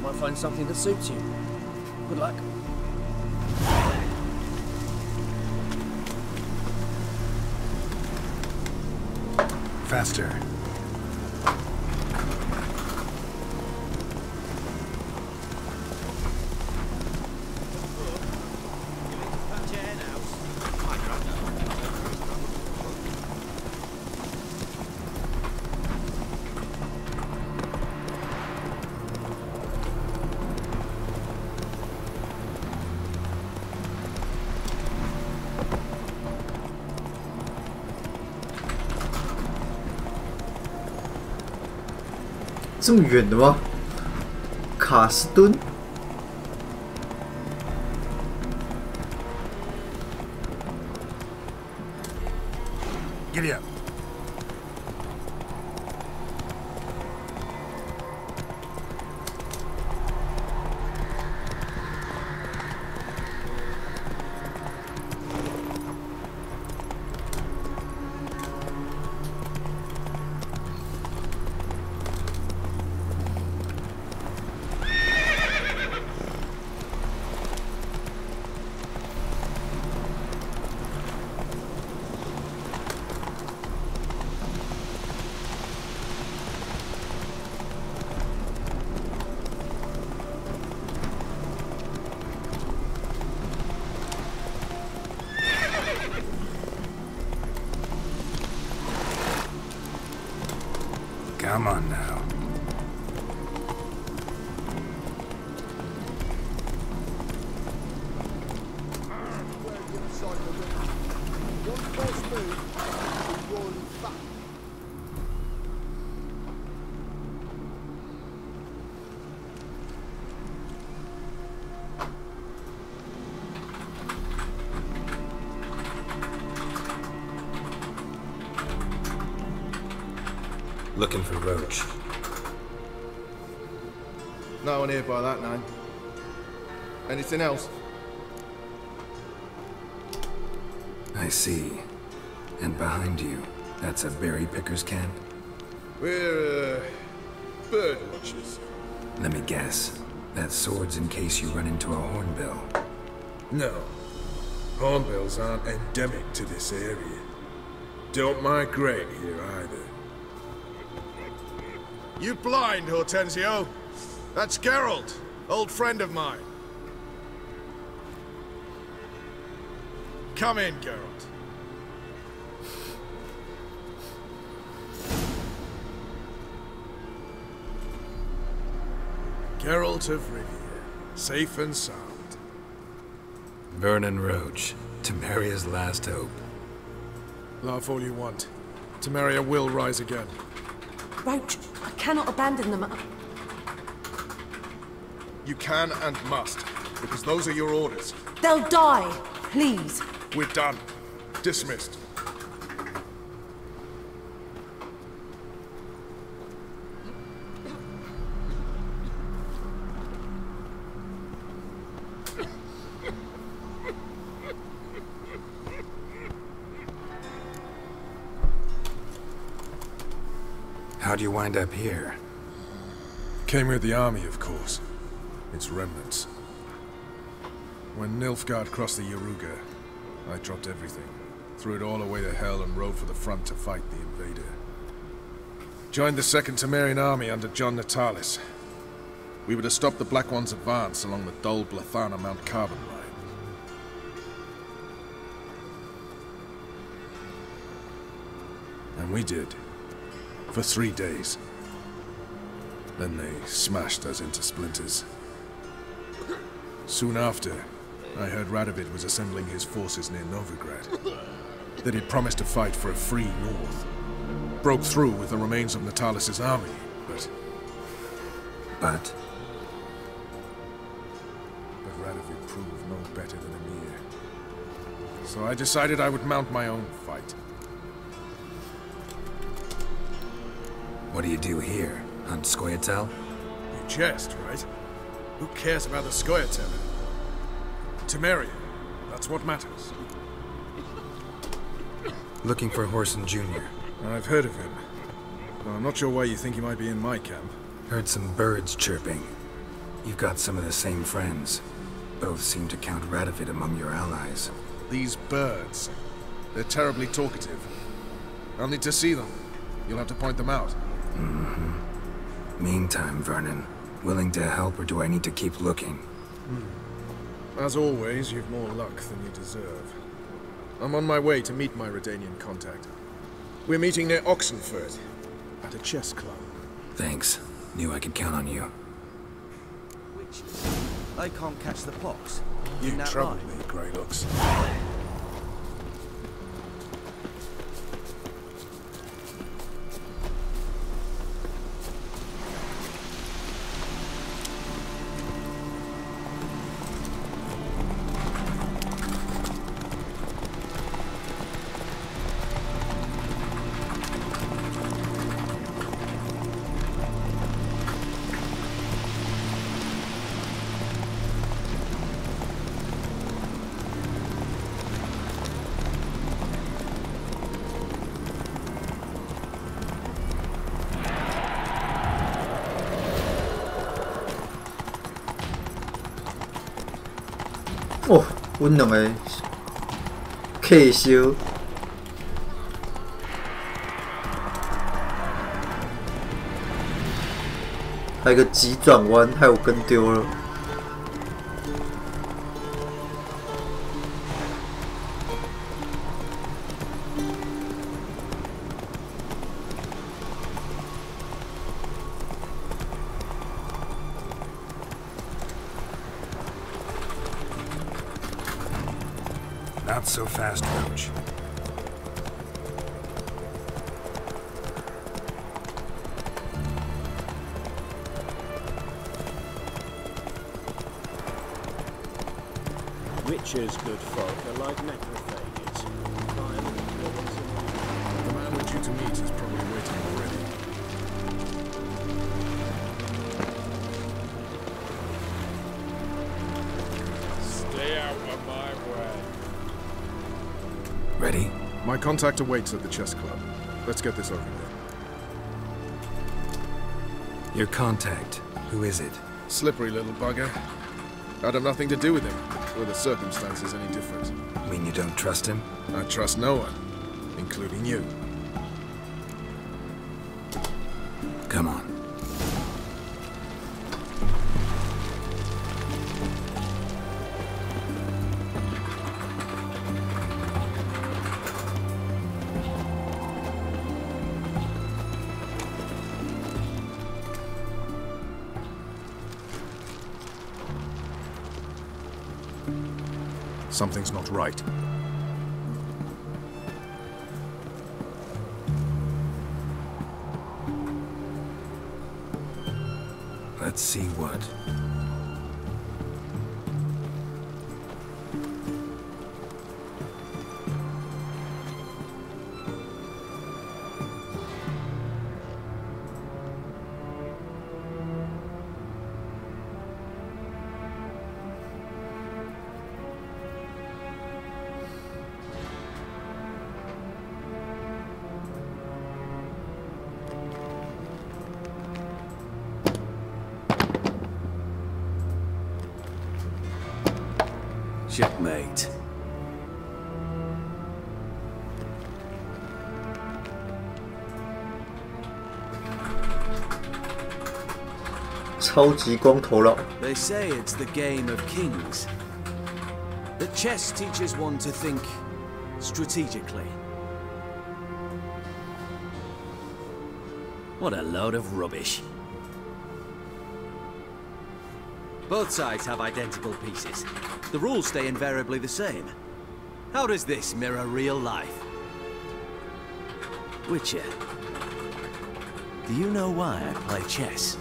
Might find something that suits you. Good luck. Faster.这么远的吗？卡斯敦。 Giddy up. Come on now. Looking for Roach. No one here by that name. Anything else? I see. And behind you, that's a berry picker's camp? We're, bird watchers. Let me guess. That sword's in case you run into a hornbill. No. Hornbills aren't endemic to this area. Don't migrate here either. You blind, Hortensio? That's Geralt, old friend of mine. Come in, Geralt. Geralt of Rivia, safe and sound. Vernon Roach, Temeria's last hope. Laugh all you want. Temeria will rise again. Roach, I cannot abandon them. You can and must, because those are your orders. They'll die, please. We're done. Dismissed. How'd you wind up here? Came with the army, of course. Its remnants. When Nilfgaard crossed the Yaruga, I dropped everything. Threw it all away to hell and rode for the front to fight the invader. Joined the 2nd Temerian army under John Natalis. We were to stop the Black One's advance along the Dol Blathana Mount Carbon line. And we did. For 3 days. Then they smashed us into splinters. Soon after, I heard Radovid was assembling his forces near Novigrad. That he'd promised to fight for a free North. Broke through with the remains of Natalis' army, but... But Radovid proved no better than Emir. So I decided I would mount my own fight. What do you do here? Hunt Scoia'tael? You jest, right? Who cares about the Scoia'tael? Temeria. That's what matters. Looking for Whoreson Jr. I've heard of him. Well, I'm not sure why you think he might be in my camp. Heard some birds chirping. You've got some of the same friends. Both seem to count Radovid among your allies. These birds. They're terribly talkative. I'll need to see them. You'll have to point them out. Mm-hmm. Meantime, Vernon, willing to help or do I need to keep looking? As always, you've more luck than you deserve. I'm on my way to meet my Redanian contact. We're meeting near Oxenford, at a chess club. Thanks. Knew I could count on you. They can't catch the pox. You trouble me, Greylocks.哦，阮两个客烧，还有个急转弯，害我跟丢了。Not so fast, Roach. Witcher's good folk are like necrophages. The man we're due to meet is probably waiting already. Stay out of my way. Ready? My contact awaits at the chess club. Let's get this over with. Your contact. Who is it? Slippery little bugger. I'd have nothing to do with him. Were the circumstances any different? Mean you don't trust him? I trust no one, including you. Come on. Something's not right. Let's see what. Checkmate. They say it's the game of kings. That chess teaches one to think strategically. What a load of rubbish. Both sides have identical pieces. The rules stay invariably the same. How does this mirror real life? Witcher, do you know why I play chess?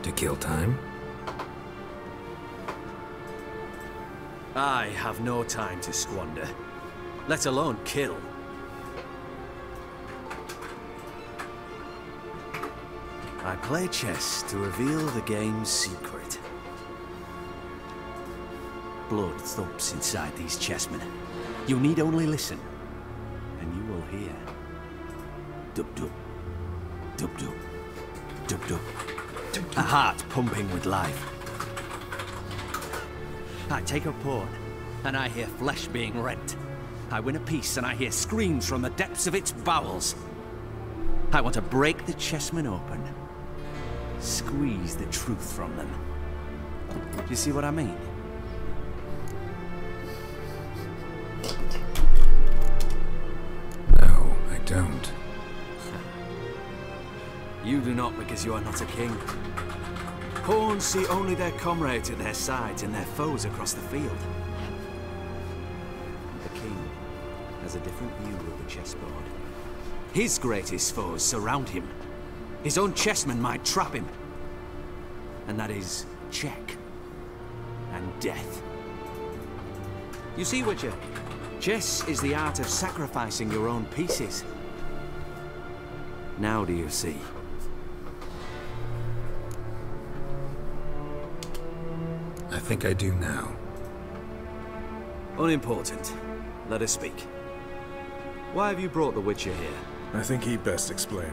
To kill time? I have no time to squander, let alone kill. I play chess to reveal the game's secret. Blood thumps inside these chessmen. You need only listen, and you will hear. Dub-dub. Dub-dub. Dub-dub. A heart pumping with life. I take a pawn, and I hear flesh being rent. I win a piece, and I hear screams from the depths of its bowels. I want to break the chessmen open. Squeeze the truth from them. Do you see what I mean? No, I don't. You do not because you are not a king. Pawns see only their comrades at their sides and their foes across the field. The king has a different view of the chessboard. His greatest foes surround him. His own chessmen might trap him. And that is check and death. You see, Witcher, chess is the art of sacrificing your own pieces. Now do you see? I think I do now. Unimportant. Let us speak. Why have you brought the Witcher here? I think he'd best explain.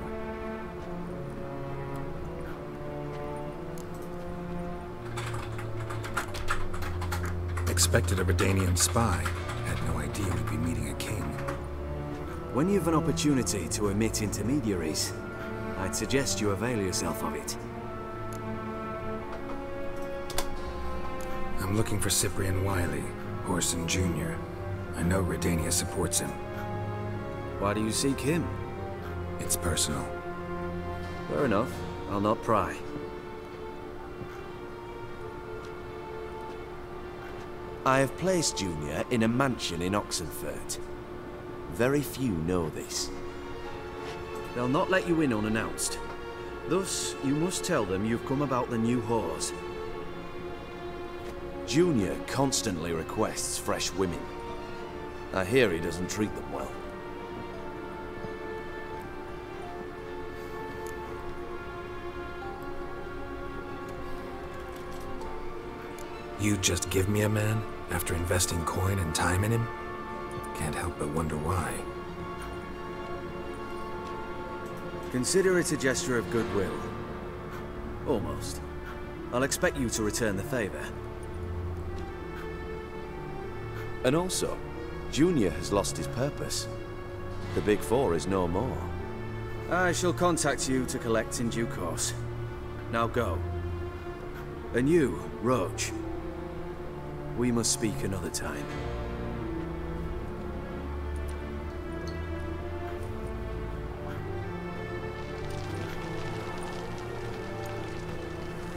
Expected a Redanian spy. Had no idea we'd be meeting a king. When you've an opportunity to omit intermediaries, I'd suggest you avail yourself of it. I'm looking for Cyprian Wiley, Orson Jr. I know Redania supports him. Why do you seek him? It's personal. Fair enough. I'll not pry. I have placed Junior in a mansion in Oxenfurt. Very few know this. They'll not let you in unannounced. Thus, you must tell them you've come about the new whores. Junior constantly requests fresh women. I hear he doesn't treat them well. You'd just give me a man after investing coin and time in him? Can't help but wonder why. Consider it a gesture of goodwill. Almost. I'll expect you to return the favor. And also, Junior has lost his purpose. The Big Four is no more. I shall contact you to collect in due course. Now go. And you, Roach. We must speak another time.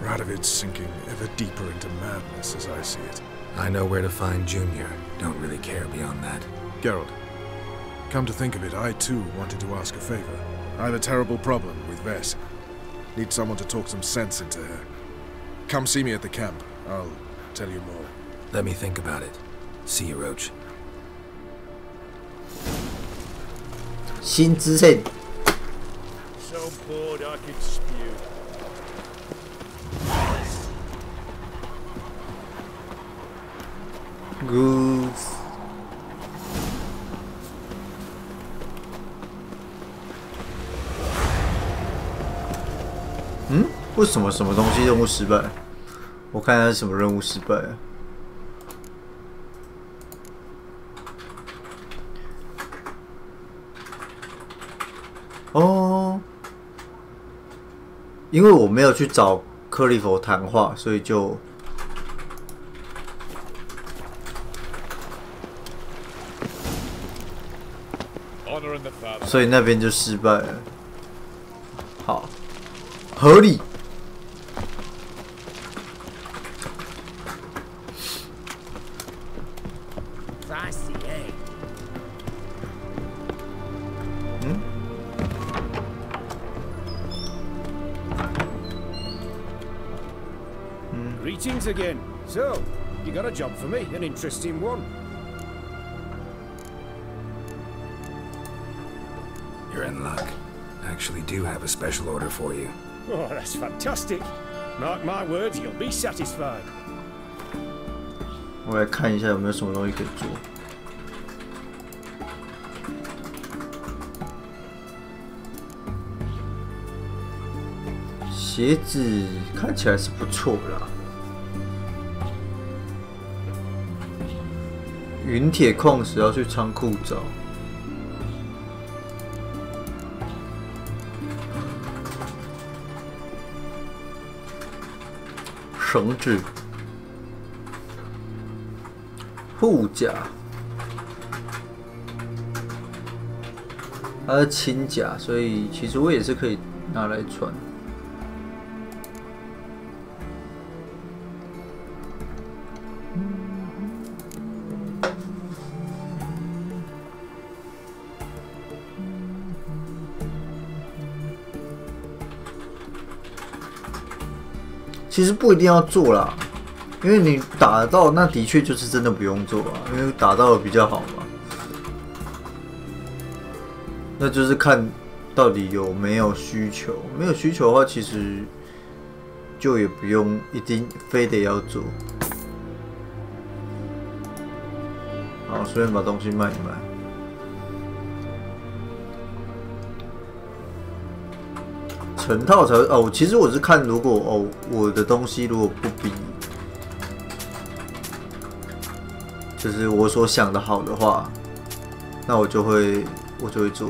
Radovid's sinking ever deeper into madness as I see it. I know where to find Junior. Don't really care beyond that. Geralt, come to think of it, I too wanted to ask a favor. I have a terrible problem with Vess. Need someone to talk some sense into her. Come see me at the camp. I'll tell you more. Let me think about it. See you, Roach. 新支线 So bored I could spew. Goose。为什么什么东西任务失败？我看它是什么任务失败啊？哦，因为我没有去找克利夫谈话，所以就。所以那边就失败了。好，合理。Greetings again. So, you got a job for me, an interesting one. You're in luck. I actually do have a special order for you. Oh, that's fantastic. Mark my words, you'll be satisfied. 我来看一下有没有什么东西可以做。鞋子看起来是不错啦。云铁矿石要去仓库找。绳子、护甲，它是轻甲，所以其实我也是可以拿来穿。其实不一定要做啦，因为你打得到，那的确就是真的不用做啊，因为打到的比较好嘛。那就是看到底有没有需求，没有需求的话，其实就也不用一定非得要做。好，顺便把东西卖一卖。成套才哦，其实我是看，如果我的东西如果不比，就是我所想的好的话，那我就会做。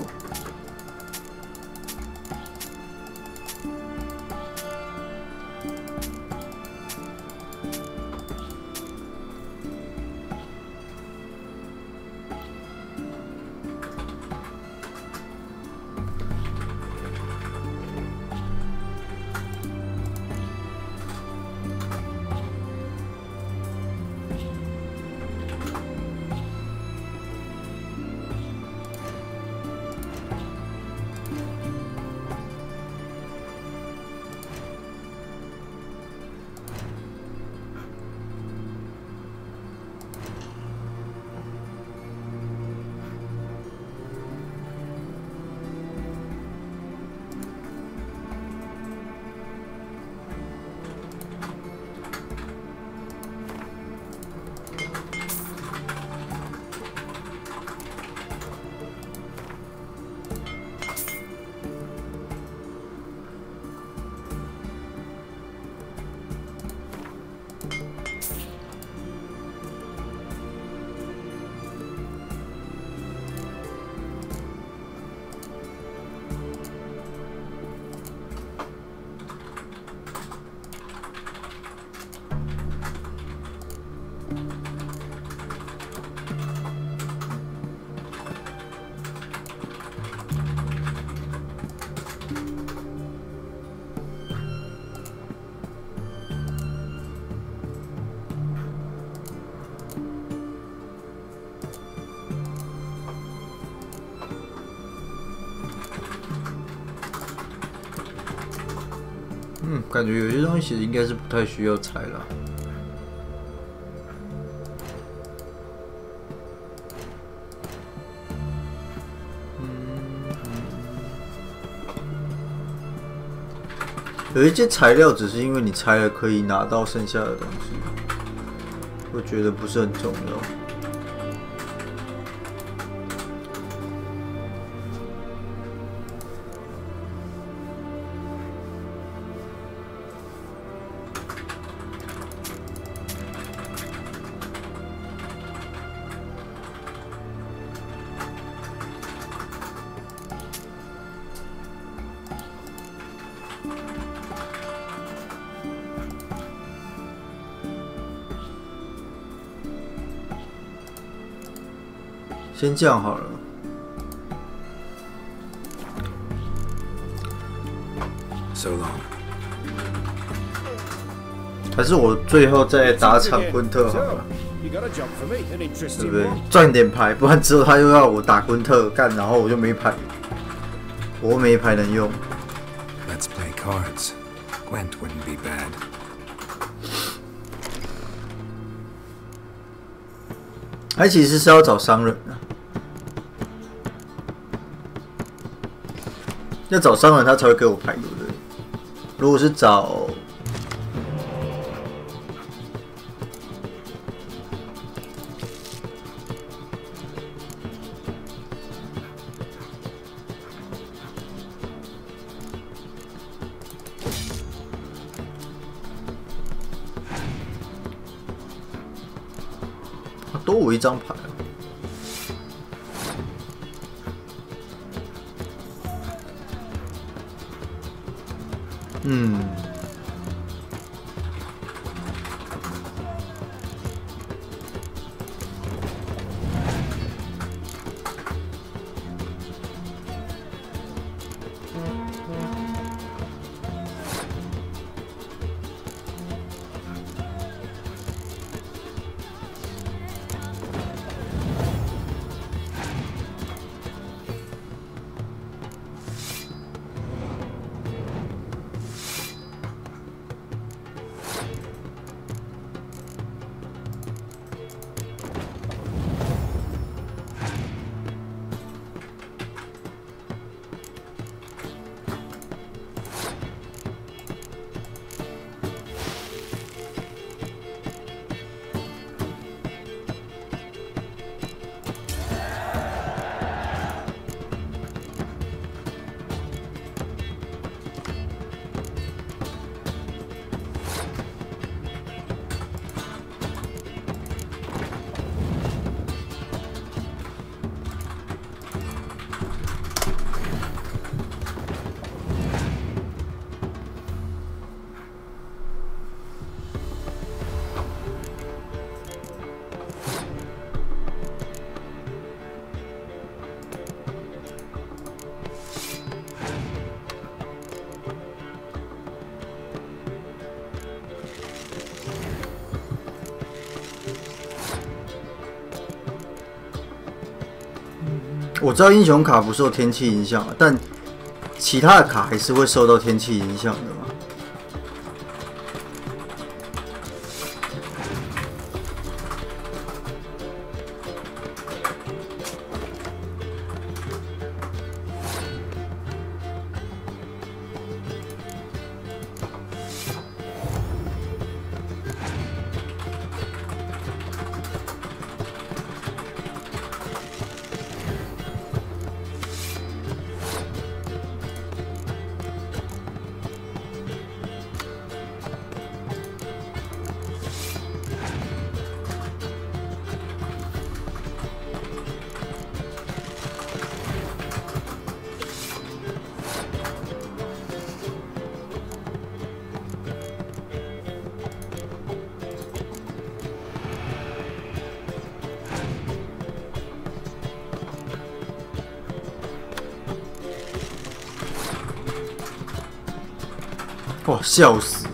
感觉有些东西其实应该是不太需要拆啦。有一些材料只是因为你拆了可以拿到剩下的东西，我觉得不是很重要。 先这样好了。So long。还是我最后再打场昆特好了，对不对？赚点牌，不然之后他又要我打昆特干，然后我就没牌，我又没牌能用。Let's play cards. Gwent wouldn't be bad. 他其实是要找商人的。 要找商人，他才会给我牌，对不对？如果是找多我一张牌。 我知道英雄卡不受天气影响，但其他的卡还是会受到天气影响的嘛。哇，笑死！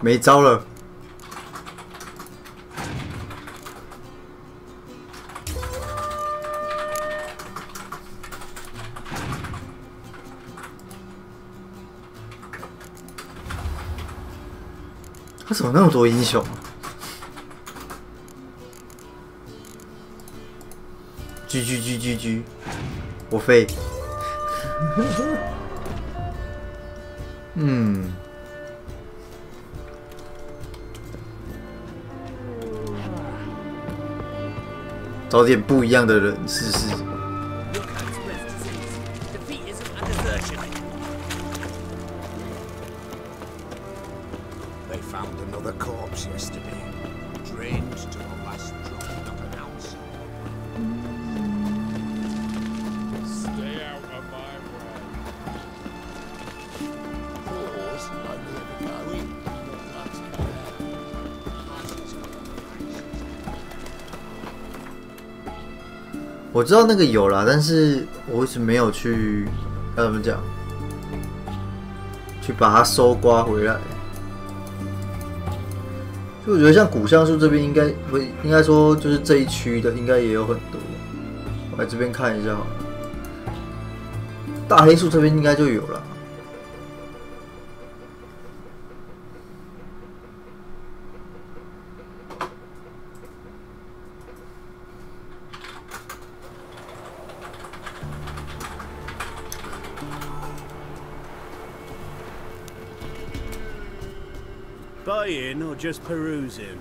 没招了。他怎么那么多英雄啊？GG，我废。嗯。找点不一样的人试试。They found another corpse yesterday, drained to the last drop, not an ounce. Stay out of my way. Pause, I never go in. That's bad. 我知道那个有啦，但是我一直没有去，该怎么讲，去把它收刮回来。就我觉得像古橡树这边应该说就是这一区的应该也有很多，我来这边看一下好了。大黑树这边应该就有了。Buying or just perusing?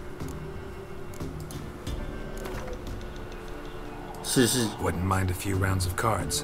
是是。 Wouldn't mind a few rounds of cards.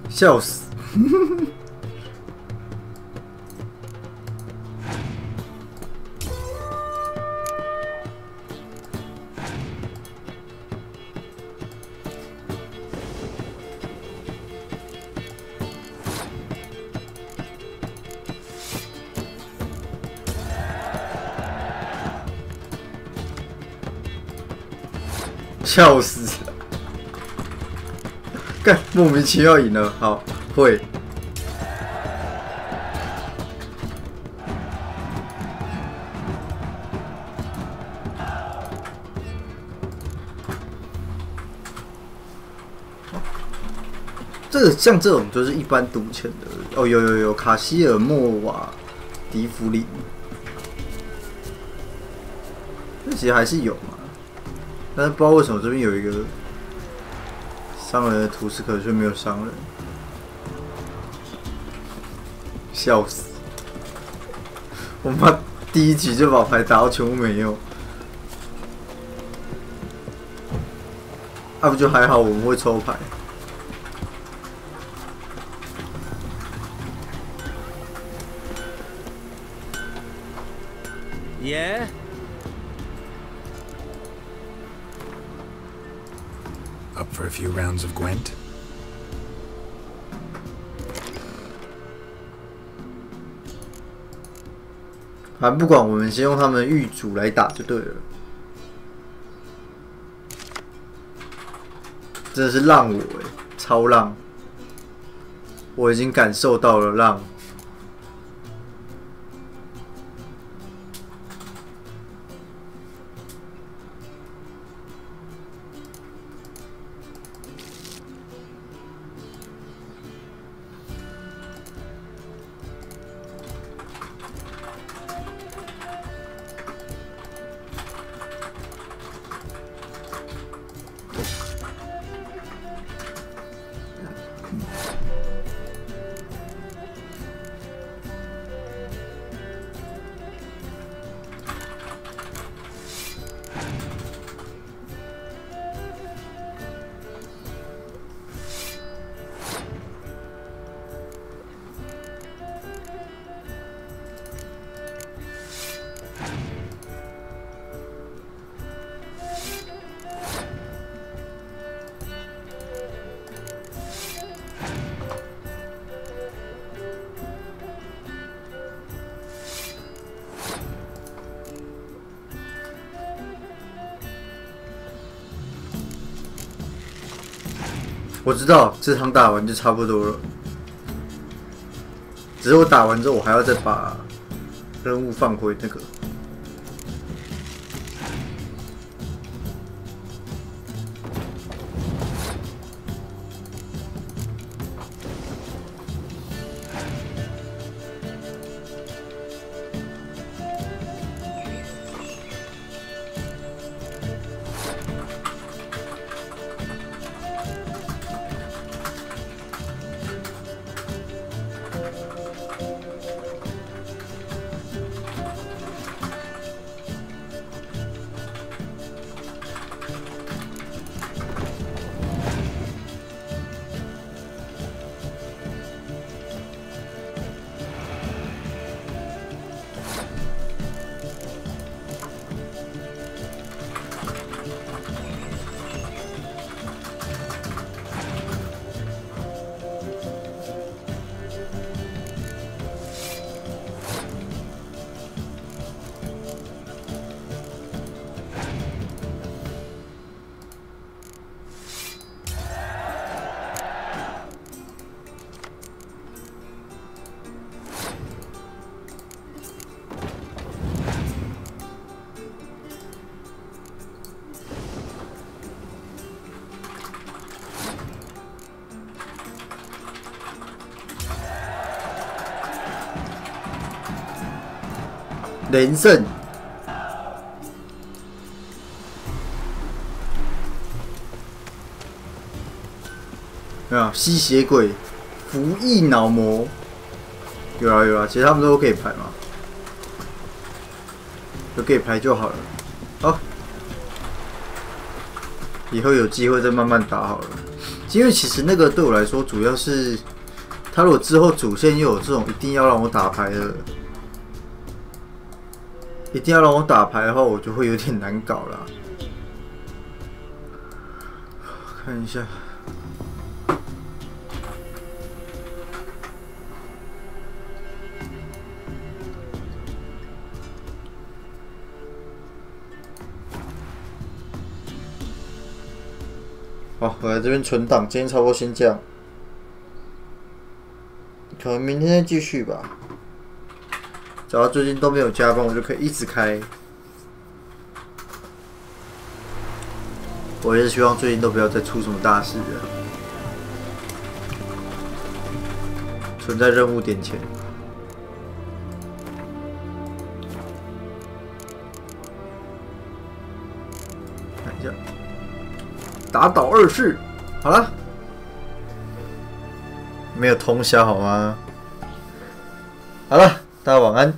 笑死！笑死！干，莫名其妙赢了，好会。这个像这种就是一般赌钱的哦，有卡希尔莫瓦迪弗林，这其实还是有嘛，但是不知道为什么这边有一个商人的图示，可是却没有商人，笑死！我妈第一局就把牌打到全部没有，不就还好我们会抽牌。Yeah? Up for a few rounds of Gwent? 不管，我们先用他们的狱主来打就对了。真的是让我超让！我已经感受到了让。我知道这场打完就差不多了，只是我打完之后，我还要再把任务放回那个。连胜，啊，吸血鬼、服役脑魔，有啊，其实他们都可以排嘛，都可以排就好了。好，以后有机会再慢慢打好了。因为其实那个对我来说，主要是他如果之后主线又有这种一定要让我打牌的。一定要让我打牌的话，我就会有点难搞啦。看一下，好，我来这边存档，今天差不多先这样，可能明天再继续吧。只要最近都没有加班，我就可以一直开。我也是希望最近都不要再出什么大事了。存在任务点前。看一下，打倒2世，好了，没有通宵好吗？好了，大家晚安。